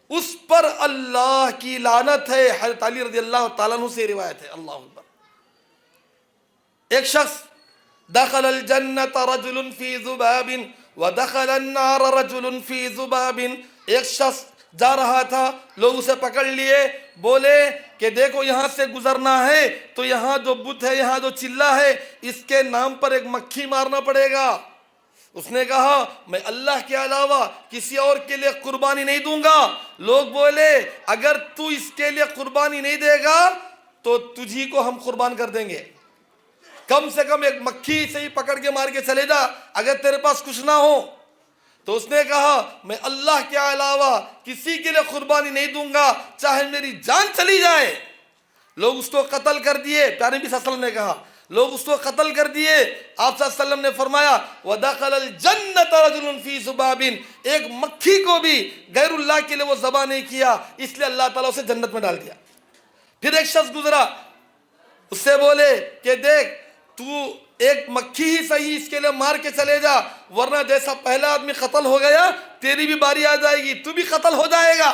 [SPEAKER 1] اس پر اللہ کی لعنت ہے۔ حضرت علی رضی اللہ تعالیٰ عنہ سے روایت ہے۔ اللہ اکبر۔ ایک شخص دخل الجنت رجل فی ذباب ودخل النار رجل فی ذباب، ایک شخص جا رہا تھا، لوگ اسے پکڑ لیے، بولے کہ دیکھو یہاں سے گزرنا ہے تو یہاں جو بت ہے، یہاں جو چلہ ہے، اس کے نام پر ایک مکھی مارنا پڑے گا۔ اس نے کہا میں اللہ کے علاوہ کسی اور کے لیے قربانی نہیں دوں گا۔ لوگ بولے اگر تو اس کے لیے قربانی نہیں دے گا تو تجھی کو ہم قربان کر دیں گے، کم سے کم ایک مکھی سے ہی پکڑ کے مار کے چلے جا اگر تیرے پاس کچھ نہ ہو۔ تو اس نے کہا میں اللہ کے علاوہ کسی کے لیے قربانی نہیں دوں گا چاہے میری جان چلی جائے۔ لوگ اس کو قتل کر دیے، پیارے نبی صلی اللہ علیہ وسلم نے کہا لوگ اس کو قتل کر دیے۔ آپ صلی اللہ علیہ وسلم نے فرمایا وَدَخَلَ الْجَنَّةَ رَجُلٌ فِي ذُبَابٍ، ایک مکھی کو بھی غیر اللہ کے لیے وہ ذبح نہیں کیا، اس لیے اللہ تعالیٰ اسے جنت میں ڈال دیا۔ پھر ایک شخص گزرا، اس سے بولے کہ دیکھ تو ایک مکھی ہی صحیح اس کے لیے مار کے چلے جا، ورنہ جیسا پہلا آدمی قتل ہو گیا تیری بھی باری آ جائے گی، تو بھی قتل ہو جائے گا۔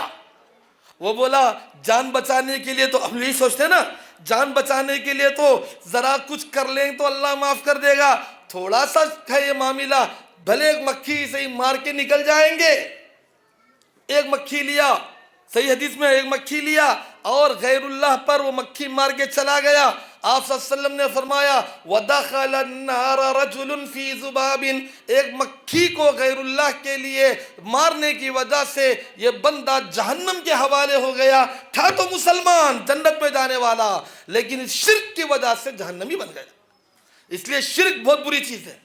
[SPEAKER 1] وہ بولا جان بچانے کے لیے تو ہم یہی سوچتے نا، جان بچانے کے لیے تو ذرا کچھ کر لیں تو اللہ معاف کر دے گا، تھوڑا سا ہے یہ معاملہ، بھلے ایک مکھی سے ہی مار کے نکل جائیں گے۔ ایک مکھی لیا، صحیح حدیث میں ایک مکھی لیا اور غیر اللہ پر وہ مکھی مار کے چلا گیا۔ آپ صلی اللہ علیہ وسلم نے فرمایا وَدَخَلَ النَّارَ رَجُلٌ فِي ذُبَابٍ، ایک مکھی کو غیر اللہ کے لیے مارنے کی وجہ سے یہ بندہ جہنم کے حوالے ہو گیا۔ تھا تو مسلمان جنت میں جانے والا، لیکن اس شرک کی وجہ سے جہنمی بن گیا۔ اس لیے شرک بہت بری چیز ہے۔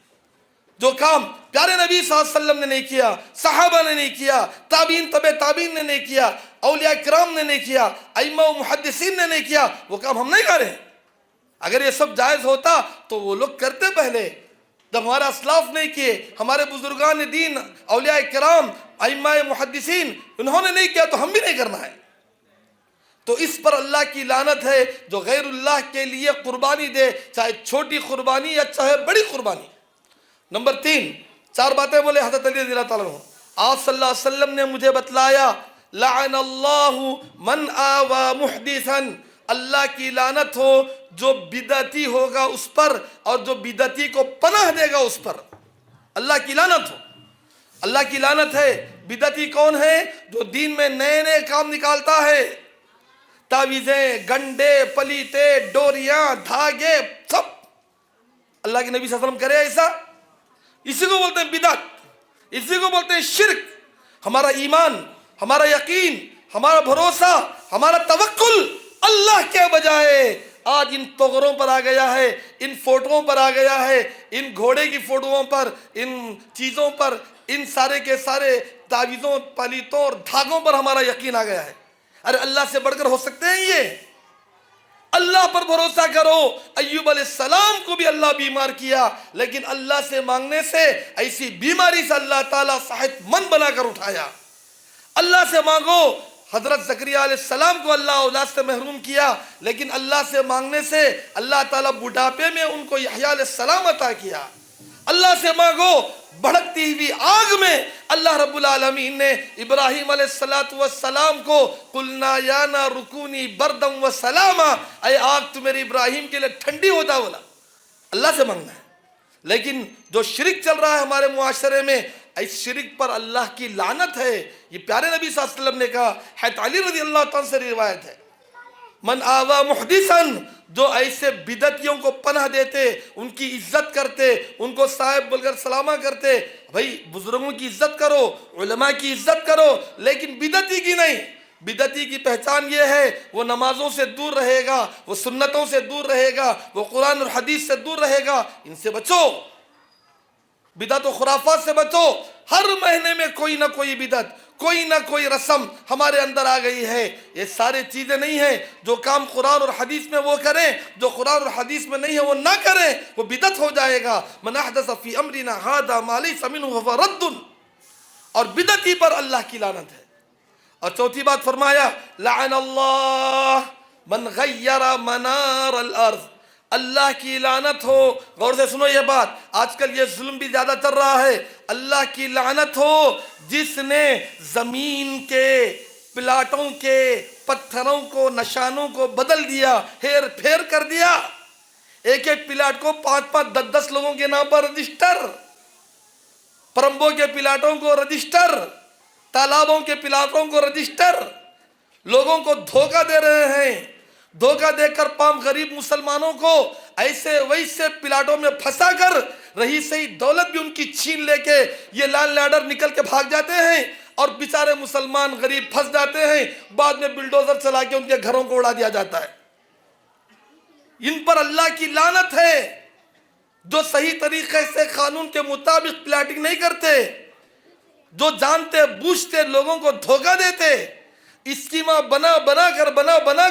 [SPEAKER 1] جو کام پیارے نبی صلی اللہ علیہ وسلم نے نہیں کیا، صحابہ نے نہیں کیا، تابعین تبع تابعین نے نہیں کیا، اولیاء کرام نے نہیں کیا، ائمہ و محدثین نے نہیں کیا، وہ کام ہم نہیں کر رہے ہیں۔ اگر یہ سب جائز ہوتا تو وہ لوگ کرتے پہلے، جب ہمارے اسلاف نہیں کیے، ہمارے بزرگان دین، اولیاء کرام، ائمہ محدثین، انہوں نے نہیں کیا تو ہم بھی نہیں کرنا ہے۔ تو اس پر اللہ کی لعنت ہے جو غیر اللہ کے لیے قربانی دے، چاہے چھوٹی قربانی یا چاہے بڑی قربانی۔ نمبر 3، 4 باتیں بولے حضرت علی رضی اللہ تعالیٰ عنہ۔ آپ صلی اللہ علیہ وسلم نے مجھے بتلایا لعن اللہ من آوى محدثا، اللہ کی لعنت ہو جو بدعتی ہوگا اس پر اور جو بدعتی کو پناہ دے گا اس پر، اللہ کی لعنت ہو۔ اللہ کی لعنت ہے۔ بدعتی کون ہے؟ جو دین میں نئے نئے کام نکالتا ہے، تعویذیں، گنڈے، پلیتے، ڈوریاں، دھاگے، سب۔ اللہ کے نبی صلی اللہ علیہ وسلم کرے ایسا؟ اسی کو بولتے ہیں بدعت، اسی کو بولتے ہیں شرک۔ ہمارا ایمان، ہمارا یقین، ہمارا بھروسہ، ہمارا توکل اللہ کے بجائے آج ان طغروں پر آ گیا ہے، ان فوٹوؤں پر آ گیا ہے، ان گھوڑے کی فوٹوؤں پر، ان چیزوں پر، ان سارے کے سارے تعویذوں، پلیتوں اور دھاگوں پر ہمارا یقین آ گیا ہے۔ ارے اللہ سے بڑھ کر ہو سکتے ہیں یہ؟ اللہ پر بھروسہ کرو. ایوب علیہ السلام کو بھی اللہ بیمار کیا, لیکن اللہ سے مانگنے سے ایسی بیماری سے اللہ تعالیٰ صحت مند بنا کر اٹھایا. اللہ سے مانگو. حضرت زکریا علیہ السلام کو اللہ اولاد سے محروم کیا, لیکن اللہ سے مانگنے سے اللہ تعالیٰ بڑھاپے میں ان کو یحییٰ علیہ السلام عطا کیا. اللہ سے مانگو. بھڑکتی ہوئی آگ میں اللہ رب العالمین نے ابراہیم علیہ السلام کو قلنا یا نار کونی بردا و سلاما, اے آگ تو میرے ابراہیم کے لیے ٹھنڈی ہو جا بولا. اللہ سے مانگنا ہے. لیکن جو شرک چل رہا ہے ہمارے معاشرے میں, اس شرک پر اللہ کی لعنت ہے. یہ پیارے نبی صلی اللہ علیہ وسلم نے کہا ہے, علی رضی اللہ تعالیٰ سے روایت ہے, من آوا محدثاً, جو ایسے بدعتیوں کو پناہ دیتے, ان کی عزت کرتے, ان کو صاحب بول کر سلامہ کرتے. بھائی بزرگوں کی عزت کرو, علماء کی عزت کرو, لیکن بدعتی کی نہیں. بدعتی کی پہچان یہ ہے وہ نمازوں سے دور رہے گا, وہ سنتوں سے دور رہے گا, وہ قرآن اور حدیث سے دور رہے گا. ان سے بچو, بدعت و خرافات سے بچو. ہر مہینے میں کوئی نہ کوئی بدعت, کوئی نہ کوئی رسم ہمارے اندر آ گئی ہے. یہ سارے چیزیں نہیں ہیں. جو کام قرآن اور حدیث میں وہ کریں, جو قرآن اور حدیث میں نہیں ہے وہ نہ کریں, وہ بدعت ہو جائے گا. من احدث فی امرنا ھذا ما لیس منہ فہو رد. اور بدعتی پر اللہ کی لعنت ہے. اور چوتھی بات فرمایا لعن اللہ من غیر منار الارض. اللہ کی لعنت ہو. غور سے سنو یہ بات, آج کل یہ ظلم بھی زیادہ چل رہا ہے. اللہ کی لعنت ہو جس نے زمین کے پلاٹوں کے پتھروں کو, نشانوں کو بدل دیا, ہیر پھیر کر دیا. ایک ایک پلاٹ کو 5-5, 10-10 لوگوں کے نام پر رجسٹر, پرمبوں کے پلاٹوں کو رجسٹر, تالابوں کے پلاٹوں کو رجسٹر. لوگوں کو دھوکہ دے رہے ہیں. دھوکہ دے کر پام غریب مسلمانوں کو ایسے ویسے پلاٹوں میں پھنسا کر رہی صحیح دولت بھی ان کی چھین لے کے یہ لال لیڈر نکل کے بھاگ جاتے ہیں, اور بیچارے مسلمان غریب پھنس جاتے ہیں. بعد میں بلڈوزر چلا کے ان کے گھروں کو اڑا دیا جاتا ہے. ان پر اللہ کی لعنت ہے جو صحیح طریقے سے قانون کے مطابق پلاٹنگ نہیں کرتے, جو جانتے بوجھتے لوگوں کو دھوکہ دیتے, اسکیمہ بنا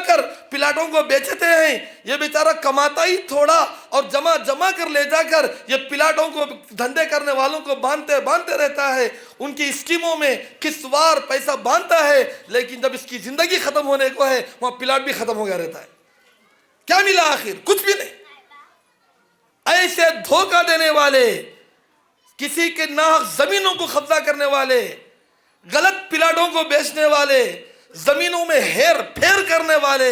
[SPEAKER 1] کر پلاٹوں کو بیچتے ہیں. یہ بیچارہ کماتا ہی تھوڑا اور جمع کر لے جا کر یہ پلاٹوں کو دھندے کرنے والوں کو باندھتے رہتا ہے. ان کی اسکیموں میں قسطوار پیسہ باندھتا ہے, لیکن جب اس کی زندگی ختم ہونے کو ہے وہاں پلاٹ بھی ختم ہو گیا رہتا ہے. کیا ملا آخر؟ کچھ بھی نہیں. ایسے دھوکہ دینے والے, کسی کے ناحق زمینوں کو قبضہ کرنے والے, غلط پلاٹوں کو بیچنے والے, زمینوں میں ہیر پھیر کرنے والے,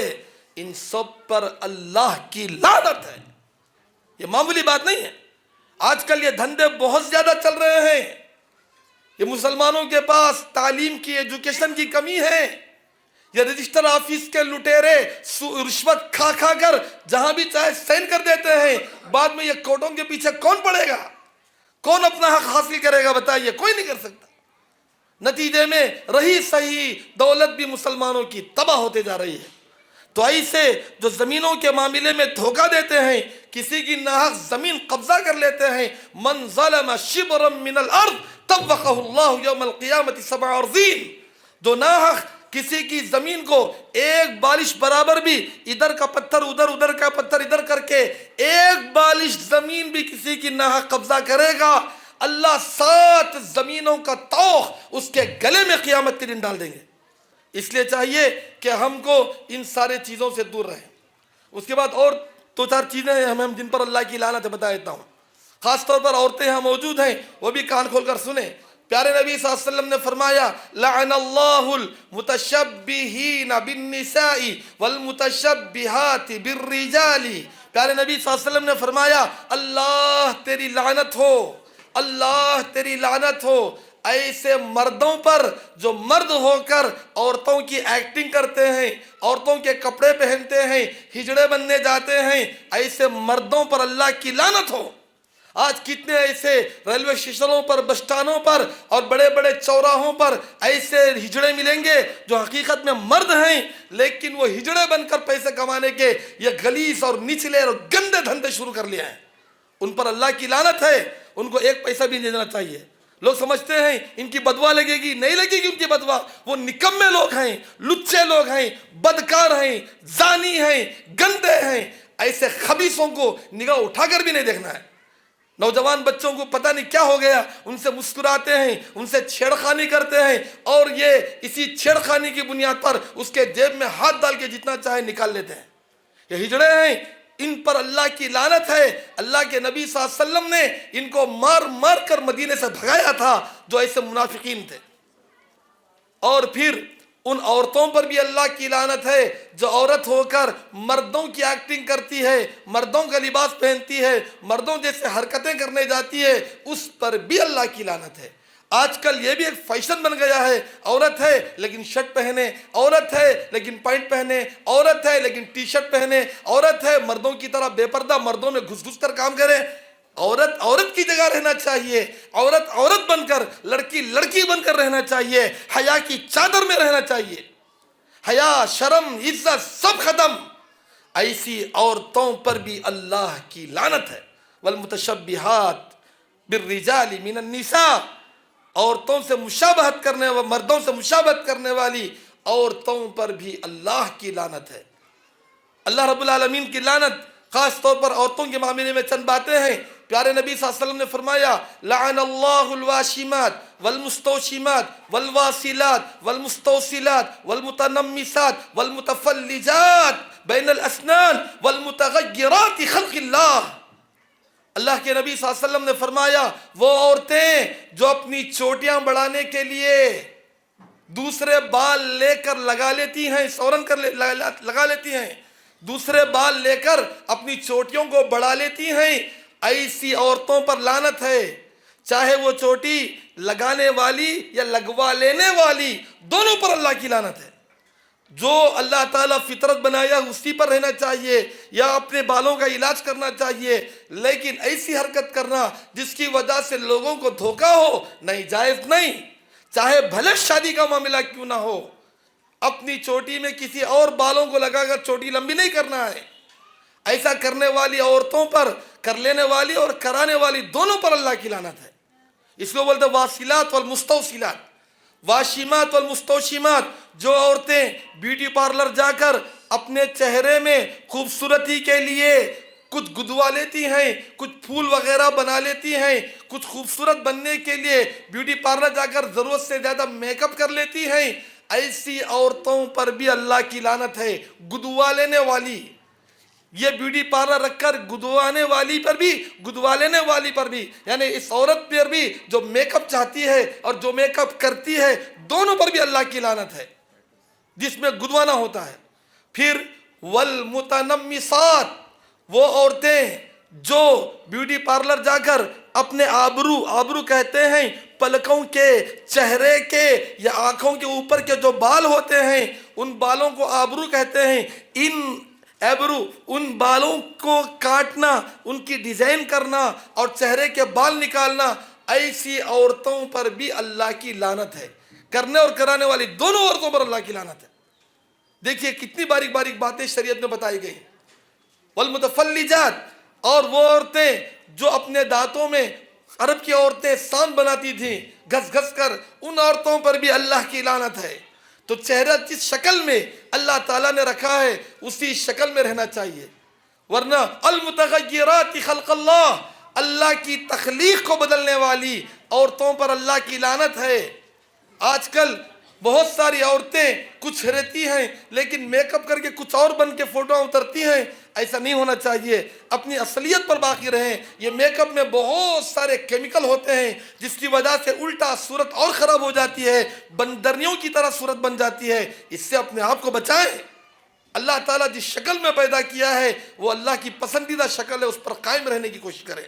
[SPEAKER 1] ان سب پر اللہ کی لعنت ہے. یہ معمولی بات نہیں ہے. آج کل یہ دھندے بہت زیادہ چل رہے ہیں. یہ مسلمانوں کے پاس تعلیم کی, ایجوکیشن کی کمی ہے. یہ رجسٹر آفس کے لٹیرے رشوت کھا کر جہاں بھی چاہے سائن کر دیتے ہیں. بعد میں یہ کوٹوں کے پیچھے کون پڑے گا؟ کون اپنا حق حاصل کرے گا؟ بتائیے, کوئی نہیں کر سکتا. نتیجے میں رہی صحیح دولت بھی مسلمانوں کی تباہ ہوتے جا رہی ہے. تو ایسے جو زمینوں کے معاملے میں دھوکہ دیتے ہیں, کسی کی ناحق زمین قبضہ کر لیتے ہیں, من ظلم شبرا من الارض طوقہ اللہ یوم القیامت 7 ارضین. جو ناحق کسی کی زمین کو ایک بالش برابر بھی ادھر کا پتھر ادھر کا پتھر ادھر کر کے ایک بالش زمین بھی کسی کی ناحق قبضہ کرے گا, اللہ 7 زمینوں کا طوق اس کے گلے میں قیامت کے دن ڈال دیں گے. اس لیے چاہیے کہ ہم کو ان سارے چیزوں سے دور رہیں. اس کے بعد اور 2-4 چیزیں ہیں ہم جن پر اللہ کی لعنت بتا دیتا ہوں. خاص طور پر عورتیں یہاں موجود ہیں, وہ بھی کان کھول کر سنیں. پیارے نبی صلی اللہ علیہ وسلم نے فرمایا لعن اللہ المتشبہین بالنساء والمتشبہات بالرجال. پیارے نبی صلی اللہ علیہ وسلم نے فرمایا اللہ تیری لعنت ہو, اللہ تیری لعنت ہو ایسے مردوں پر جو مرد ہو کر عورتوں کی ایکٹنگ کرتے ہیں, عورتوں کے کپڑے پہنتے ہیں, ہجڑے بننے جاتے ہیں. ایسے مردوں پر اللہ کی لعنت ہو. آج کتنے ایسے ریلوے اسٹیشنوں پر, بس اسٹانوں پر اور بڑے بڑے چوراہوں پر ایسے ہجڑے ملیں گے جو حقیقت میں مرد ہیں, لیکن وہ ہجڑے بن کر پیسے کمانے کے یہ غلیظ اور نچلے اور گندے دھندے شروع کر لیے ہیں. ان پر اللہ کی لعنت ہے. ان کو ایک پیسہ بھی نہیں دینا چاہیے. لوگ سمجھتے ہیں ان کی بدوا لگے گی، نہیں لگے گی ان کی بدوا. وہ نکمے لوگ ہیں، لچے لوگ ہیں، بدکار ہیں، زانی ہیں، گندے ہیں. ایسے خبیثوں کو نگاہ اٹھا کر بھی نہیں دیکھنا ہے. نوجوان بچوں کو پتہ نہیں کیا ہو گیا، ان سے مسکراتے ہیں، ان سے چھیڑخانی کرتے ہیں، اور یہ اسی چھیڑخانی کی بنیاد پر اس کے جیب میں ہاتھ ڈال کے جتنا چاہے نکال لیتے ہیں. یہ ہجڑے ہیں، ان پر اللہ کی لعنت ہے. اللہ کے نبی صلی اللہ علیہ وسلم نے ان کو مار مار کر مدینے سے بھگایا تھا جو ایسے منافقین تھے. اور پھر ان عورتوں پر بھی اللہ کی لعنت ہے جو عورت ہو کر مردوں کی ایکٹنگ کرتی ہے، مردوں کا لباس پہنتی ہے، مردوں جیسے حرکتیں کرنے جاتی ہے، اس پر بھی اللہ کی لعنت ہے. آج کل یہ بھی ایک فیشن بن گیا ہے، عورت ہے لیکن شرٹ پہنے، عورت ہے لیکن پینٹ پہنے، عورت ہے لیکن ٹی شرٹ پہنے، عورت ہے مردوں کی طرح بے پردہ مردوں میں گھس گھس کر کام کرے. عورت عورت کی جگہ رہنا چاہیے، عورت عورت بن کر، لڑکی لڑکی بن کر رہنا چاہیے، حیا کی چادر میں رہنا چاہیے. حیا، شرم، عزت سب ختم. ایسی عورتوں پر بھی اللہ کی لعنت ہے. والمتشبہات بالرجال من النساء، عورتوں سے مشابہت کرنے و مردوں سے مشابہت کرنے والی عورتوں پر بھی اللہ کی لعنت ہے. اللہ رب العالمین کی لعنت خاص طور پر عورتوں کے معاملے میں چند باتیں ہیں. پیارے نبی صلی اللہ علیہ وسلم نے فرمایا لعن اللہ الواشمات والمستوشمات والواصلات والمستوصلات والمتنمسات والمتفلجات بین الاسنان والمتغیرات خلق اللہ. اللہ کے نبی صلی اللہ علیہ وسلم نے فرمایا وہ عورتیں جو اپنی چوٹیاں بڑھانے کے لیے دوسرے بال لے کر لگا لیتی ہیں، سورن کر لگا لیتی ہیں، دوسرے بال لے کر اپنی چوٹیوں کو بڑھا لیتی ہیں، ایسی عورتوں پر لعنت ہے. چاہے وہ چوٹی لگانے والی یا لگوا لینے والی، دونوں پر اللہ کی لعنت ہے. جو اللہ تعالیٰ فطرت بنایا اسی پر رہنا چاہیے یا اپنے بالوں کا علاج کرنا چاہیے، لیکن ایسی حرکت کرنا جس کی وجہ سے لوگوں کو دھوکہ ہو، نہیں، جائز نہیں. چاہے بھلے شادی کا معاملہ کیوں نہ ہو، اپنی چوٹی میں کسی اور بالوں کو لگا کر چوٹی لمبی نہیں کرنا ہے. ایسا کرنے والی عورتوں پر، کر لینے والی اور کرانے والی دونوں پر اللہ کی لعنت ہے. اس کو بولتے واصلات والمستوصلات. واشمات والمستوشمات، جو عورتیں بیوٹی پارلر جا کر اپنے چہرے میں خوبصورتی کے لیے کچھ گدوا لیتی ہیں، کچھ پھول وغیرہ بنا لیتی ہیں، کچھ خوبصورت بننے کے لیے بیوٹی پارلر جا کر ضرورت سے زیادہ میک اپ کر لیتی ہیں، ایسی عورتوں پر بھی اللہ کی لعنت ہے. گدوا لینے والی، یہ بیوٹی پارلر رکھ کر گدوانے والی پر بھی، گدوا لینے والی پر بھی، یعنی اس عورت پر بھی جو میک اپ چاہتی ہے اور جو میک اپ کرتی ہے، دونوں پر بھی اللہ کی لعنت ہے جس میں گدوانا ہوتا ہے. پھر والمتنمسات، وہ عورتیں جو بیوٹی پارلر جا کر اپنے آبرو کہتے ہیں پلکوں کے، چہرے کے یا آنکھوں کے اوپر کے جو بال ہوتے ہیں ان بالوں کو آبرو کہتے ہیں. ان بالوں کو کاٹنا، ان کی ڈیزائن کرنا اور چہرے کے بال نکالنا، ایسی عورتوں پر بھی اللہ کی لعنت ہے. کرنے اور کرانے والی دونوں عورتوں پر اللہ کی لعنت ہے. دیکھیے کتنی باریک باریک باتیں شریعت میں بتائی گئی. والمتفلجات، اور وہ عورتیں جو اپنے دانتوں میں، عرب کی عورتیں سان بناتی تھیں گھس گھس کر، ان عورتوں پر بھی اللہ کی لعنت ہے. تو چہرہ جس شکل میں اللہ تعالیٰ نے رکھا ہے اسی شکل میں رہنا چاہیے، ورنہ المتغیرات خلق اللہ، اللہ کی تخلیق کو بدلنے والی عورتوں پر اللہ کی لعنت ہے. آج کل بہت ساری عورتیں کچھ رہتی ہیں لیکن میک اپ کر کے کچھ اور بن کے فوٹو اترتی ہیں. ایسا نہیں ہونا چاہیے، اپنی اصلیت پر باقی رہیں. یہ میک اپ میں بہت سارے کیمیکل ہوتے ہیں جس کی وجہ سے الٹا صورت اور خراب ہو جاتی ہے، بندرنیوں کی طرح صورت بن جاتی ہے. اس سے اپنے آپ کو بچائیں. اللہ تعالیٰ جس شکل میں پیدا کیا ہے وہ اللہ کی پسندیدہ شکل ہے، اس پر قائم رہنے کی کوشش کریں.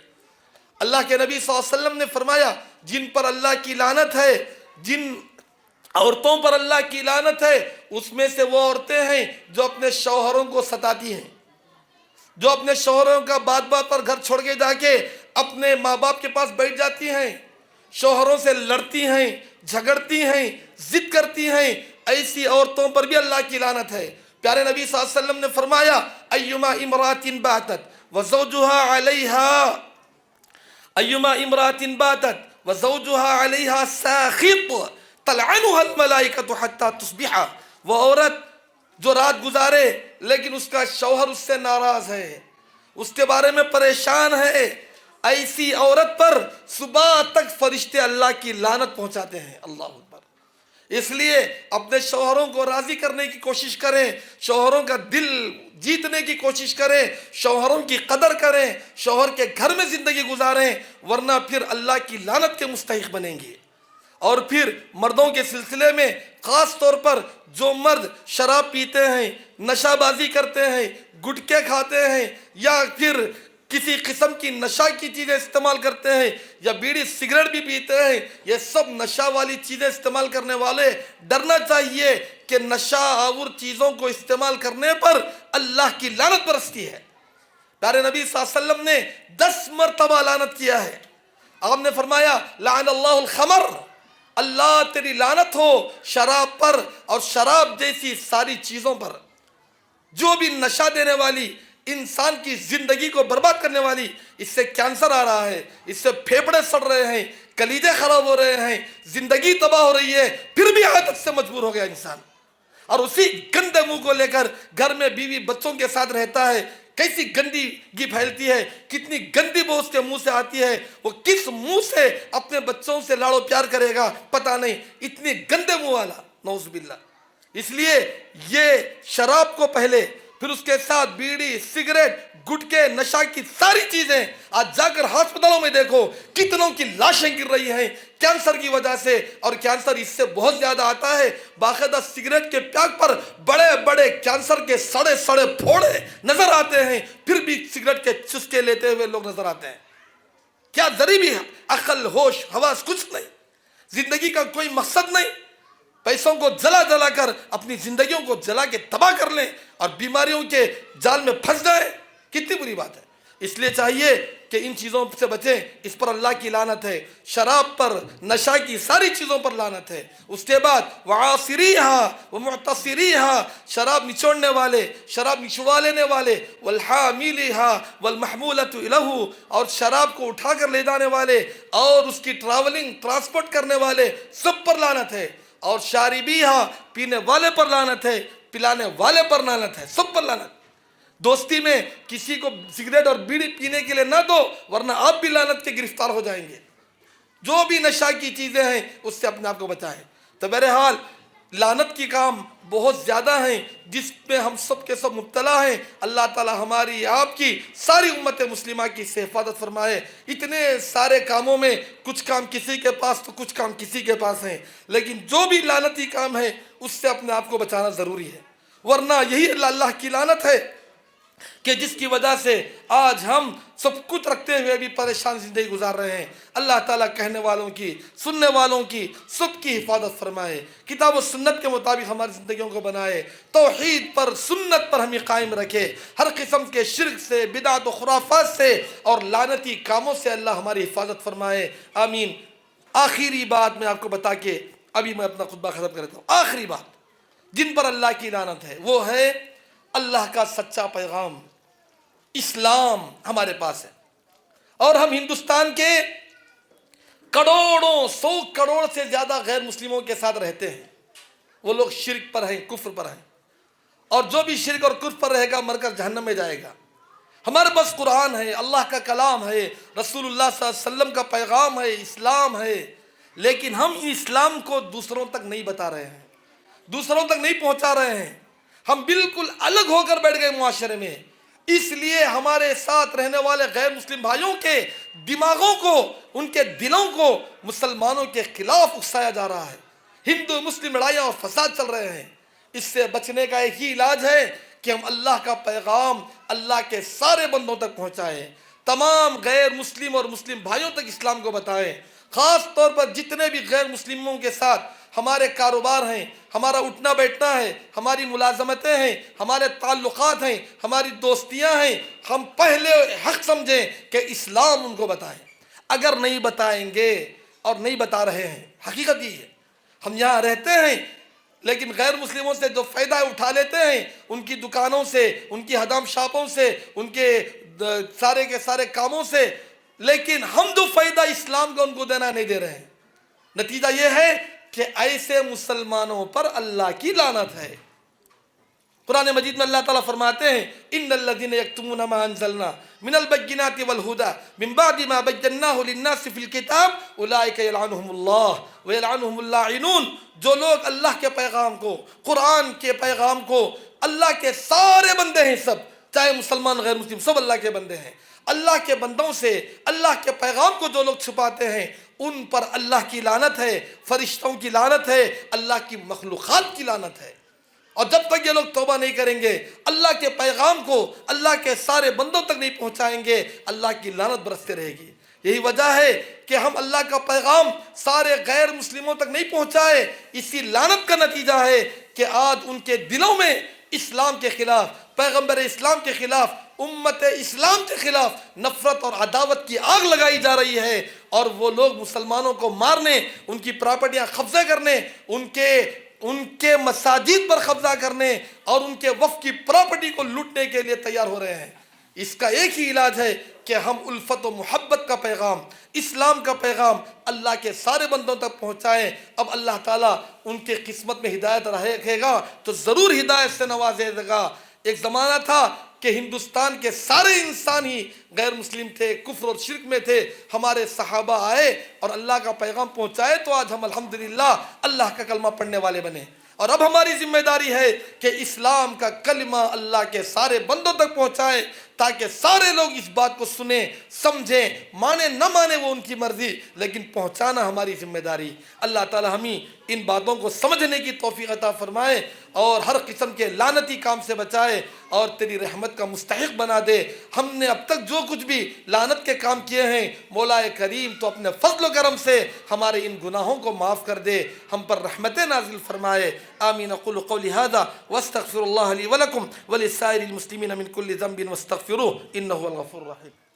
[SPEAKER 1] اللہ کے نبی صلی اللہ علیہ وسلم نے فرمایا جن پر اللہ کی لعنت ہے، جن عورتوں پر اللہ کی لعنت ہے، اس میں سے وہ عورتیں ہیں جو اپنے شوہروں کو ستاتی ہیں، جو اپنے شوہروں کا بات بات پر گھر چھوڑ کے جا کے اپنے ماں باپ کے پاس بیٹھ جاتی ہیں، شوہروں سے لڑتی ہیں، جھگڑتی ہیں، ضد کرتی ہیں. ایسی عورتوں پر بھی اللہ کی لعنت ہے. پیارے نبی صلی اللہ علیہ وسلم نے فرمایا ایما امرات باتت وزوجها علیہا، ایما امرات باتت وزوجها عليها ساخط تلعنها الملائکۃ حتی تصبح. وہ عورت جو رات گزارے لیکن اس کا شوہر اس سے ناراض ہے، اس کے بارے میں پریشان ہے، ایسی عورت پر صبح تک فرشتے اللہ کی لعنت پہنچاتے ہیں. اللہ اکبر. اس لیے اپنے شوہروں کو راضی کرنے کی کوشش کریں، شوہروں کا دل جیتنے کی کوشش کریں، شوہروں کی قدر کریں، شوہر کے گھر میں زندگی گزاریں، ورنہ پھر اللہ کی لعنت کے مستحق بنیں گے. اور پھر مردوں کے سلسلے میں خاص طور پر جو مرد شراب پیتے ہیں، نشہ بازی کرتے ہیں، گٹکے کھاتے ہیں، یا پھر کسی قسم کی نشہ کی چیزیں استعمال کرتے ہیں، یا بیڑی سگریٹ بھی پیتے ہیں، یہ سب نشہ والی چیزیں استعمال کرنے والے ڈرنا چاہیے کہ نشہ آور چیزوں کو استعمال کرنے پر اللہ کی لعنت برستی ہے. پیارے نبی صلی اللہ علیہ وسلم نے 10 مرتبہ لعنت کیا ہے. آپ نے فرمایا لعن اللہ الخمر، اللہ تیری لعنت ہو شراب پر اور شراب جیسی ساری چیزوں پر، جو بھی نشہ دینے والی، انسان کی زندگی کو برباد کرنے والی. اس سے کینسر آ رہا ہے، اس سے پھیپھڑے سڑ رہے ہیں، کلیجے خراب ہو رہے ہیں، زندگی تباہ ہو رہی ہے، پھر بھی عادت سے مجبور ہو گیا انسان، اور اسی گندے منہ کو لے کر گھر میں بیوی بچوں کے ساتھ رہتا ہے. کیسی گندگی پھیلتی ہے، کتنی گندی بو اس کے منہ سے آتی ہے، وہ کس منہ سے اپنے بچوں سے لاڑو پیار کرے گا پتہ نہیں، اتنی گندے منہ والا، نعوذ باللہ. اس لیے یہ شراب کو پہلے، پھر اس کے ساتھ بیڑی، سگریٹ، گٹکے، نشہ کی ساری چیزیں. آج جا کر ہسپتالوں میں دیکھو کتنوں کی لاشیں گر رہی ہیں کینسر کی وجہ سے، اور کینسر اس سے بہت زیادہ آتا ہے. باقاعدہ سگریٹ کے پیک پر بڑے بڑے کینسر کے سڑے سڑے پھوڑے نظر آتے ہیں، پھر بھی سگریٹ کے چسکے لیتے ہوئے لوگ نظر آتے ہیں. کیا ذری بھی عقل، ہوش، حواس کچھ نہیں، زندگی کا کوئی مقصد نہیں، پیسوں کو جلا جلا کر اپنی زندگیوں کو جلا کے تباہ کر لیں اور بیماریوں کے جال میں پھنس جائیں. کتنی بری بات ہے. اس لیے چاہیے کہ ان چیزوں سے بچیں. اس پر اللہ کی لعنت ہے، شراب پر، نشہ کی ساری چیزوں پر لعنت ہے. اس کے بعد وعاصریہا ومعتصریہا، شراب نچوڑنے والے، شراب نچوڑا لینے والے، والحاملیہا والمحمولۃ الیہ، اور شراب کو اٹھا کر لے جانے والے اور اس کی ٹرانسپورٹ کرنے والے، سب پر لعنت ہے. اور شاربیہا، پینے والے پر لعنت ہے، پلانے والے پر لعنت ہے، سب پر لعنت. دوستی میں کسی کو سگریٹ اور بیڑی پینے کے لیے نہ دو، ورنہ آپ بھی لعنت کے گرفتار ہو جائیں گے. جو بھی نشہ کی چیزیں ہیں اس سے اپنے آپ کو بچائیں. تو بہرحال لعنت کی کام بہت زیادہ ہیں جس میں ہم سب کے سب مبتلا ہیں. اللہ تعالی ہماری آپ کی ساری امت مسلمہ کی سے حفاظت فرمائے. اتنے سارے کاموں میں کچھ کام کسی کے پاس تو کچھ کام کسی کے پاس ہیں، لیکن جو بھی لعنتی کام ہے اس سے اپنے آپ کو بچانا ضروری ہے، ورنہ یہی اللہ کی لعنت ہے کہ جس کی وجہ سے آج ہم سب کچھ رکھتے ہوئے بھی پریشان زندگی گزار رہے ہیں. اللہ تعالیٰ کہنے والوں کی، سننے والوں کی، سب کی حفاظت فرمائے، کتاب و سنت کے مطابق ہماری زندگیوں کو بنائے، توحید پر، سنت پر ہمیں قائم رکھے، ہر قسم کے شرک سے، بدعت و خرافات سے اور لعنتی کاموں سے اللہ ہماری حفاظت فرمائے. آمین. آخری بات میں آپ کو بتا کے ابھی میں اپنا خطبہ ختم کرتا ہوں. آخری بات جن پر اللہ کی لعنت ہے وہ ہے اللہ کا سچا پیغام اسلام ہمارے پاس ہے، اور ہم ہندوستان کے کروڑوں، 100 کروڑ سے زیادہ غیر مسلموں کے ساتھ رہتے ہیں. وہ لوگ شرک پر ہیں، کفر پر ہیں، اور جو بھی شرک اور کفر پر رہے گا مر کر جہنم میں جائے گا. ہمارے پاس قرآن ہے، اللہ کا کلام ہے، رسول اللہ صلی اللہ علیہ وسلم کا پیغام ہے، اسلام ہے، لیکن ہم اسلام کو دوسروں تک نہیں بتا رہے ہیں، دوسروں تک نہیں پہنچا رہے ہیں. ہم بالکل الگ ہو کر بیٹھ گئے معاشرے میں. اس لیے ہمارے ساتھ رہنے والے غیر مسلم بھائیوں کے دماغوں کو، ان کے دلوں کو مسلمانوں کے خلاف اکسایا جا رہا ہے. ہندو مسلم لڑائیاں اور فساد چل رہے ہیں. اس سے بچنے کا ایک ہی علاج ہے کہ ہم اللہ کا پیغام اللہ کے سارے بندوں تک پہنچائیں، تمام غیر مسلم اور مسلم بھائیوں تک اسلام کو بتائیں. خاص طور پر جتنے بھی غیر مسلموں کے ساتھ ہمارے کاروبار ہیں، ہمارا اٹھنا بیٹھنا ہے، ہماری ملازمتیں ہیں، ہمارے تعلقات ہیں، ہماری دوستیاں ہیں، ہم پہلے حق سمجھیں کہ اسلام ان کو بتائیں. اگر نہیں بتائیں گے، اور نہیں بتا رہے ہیں، حقیقت یہ ہے ہم یہاں رہتے ہیں لیکن غیر مسلموں سے جو فائدہ اٹھا لیتے ہیں، ان کی دکانوں سے، ان کی حدام شاپوں سے، ان کے سارے کے سارے کاموں سے لیکن حمد و فائدہ اسلام کا ان کو دینا نہیں دے رہے ہیں. نتیجہ یہ ہے کہ ایسے مسلمانوں پر اللہ کی لعنت ہے. قرآن مجید میں اللہ تعالیٰ فرماتے ہیں ان الذین یکتمون ما انزلنا من البینات والہدی من بعد ما بیناہ للناس فی الکتاب اولئک یلعنہم اللہ ویلعنہم اللاعنون. جو لوگ اللہ کے پیغام کو، قرآن کے پیغام کو، اللہ کے سارے بندے ہیں، سب چاہے مسلمان غیر مسلم سب اللہ کے بندے ہیں، اللہ کے بندوں سے اللہ کے پیغام کو جو لوگ چھپاتے ہیں ان پر اللہ کی لعنت ہے، فرشتوں کی لعنت ہے، اللہ کی مخلوقات کی لعنت ہے. اور جب تک یہ لوگ توبہ نہیں کریں گے، اللہ کے پیغام کو اللہ کے سارے بندوں تک نہیں پہنچائیں گے، اللہ کی لعنت برستے رہے گی. یہی وجہ ہے کہ ہم اللہ کا پیغام سارے غیر مسلموں تک نہیں پہنچائے. اسی لعنت کا نتیجہ ہے کہ آج ان کے دلوں میں اسلام کے خلاف، پیغمبر اسلام کے خلاف، امت اسلام کے خلاف نفرت اور عداوت کی آگ لگائی جا رہی ہے، اور وہ لوگ مسلمانوں کو مارنے، ان کی پراپرٹیاں قبضہ کرنے، ان کے مساجد پر قبضہ کرنے اور ان کے وقف کی پراپرٹی کو لوٹنے کے لیے تیار ہو رہے ہیں. اس کا ایک ہی علاج ہے کہ ہم الفت و محبت کا پیغام، اسلام کا پیغام اللہ کے سارے بندوں تک پہنچائیں. اب اللہ تعالیٰ ان کے قسمت میں ہدایت رکھے گا تو ضرور ہدایت سے نوازے گا. ایک زمانہ تھا کہ ہندوستان کے سارے انسان ہی غیر مسلم تھے، کفر اور شرک میں تھے. ہمارے صحابہ آئے اور اللہ کا پیغام پہنچائے تو آج ہم الحمدللہ اللہ کا کلمہ پڑھنے والے بنے. اور اب ہماری ذمہ داری ہے کہ اسلام کا کلمہ اللہ کے سارے بندوں تک پہنچائیں تاکہ سارے لوگ اس بات کو سنیں، سمجھیں، مانے نہ مانے وہ ان کی مرضی، لیکن پہنچانا ہماری ذمہ داری. اللہ تعالی ہمیں ان باتوں کو سمجھنے کی توفیق عطا فرمائے اور ہر قسم کے لعنتی کام سے بچائے اور تیری رحمت کا مستحق بنا دے. ہم نے اب تک جو کچھ بھی لعنت کے کام کیے ہیں مولا کریم تو اپنے فضل و کرم سے ہمارے ان گناہوں کو معاف کر دے، ہم پر رحمتیں نازل فرمائے. آمین. اقول قولی ھذا واستغفر اللہ لی ولکم ولسائر المسلمین من کل ذنب واستغفروہ انہ هو الغفور الرحیم.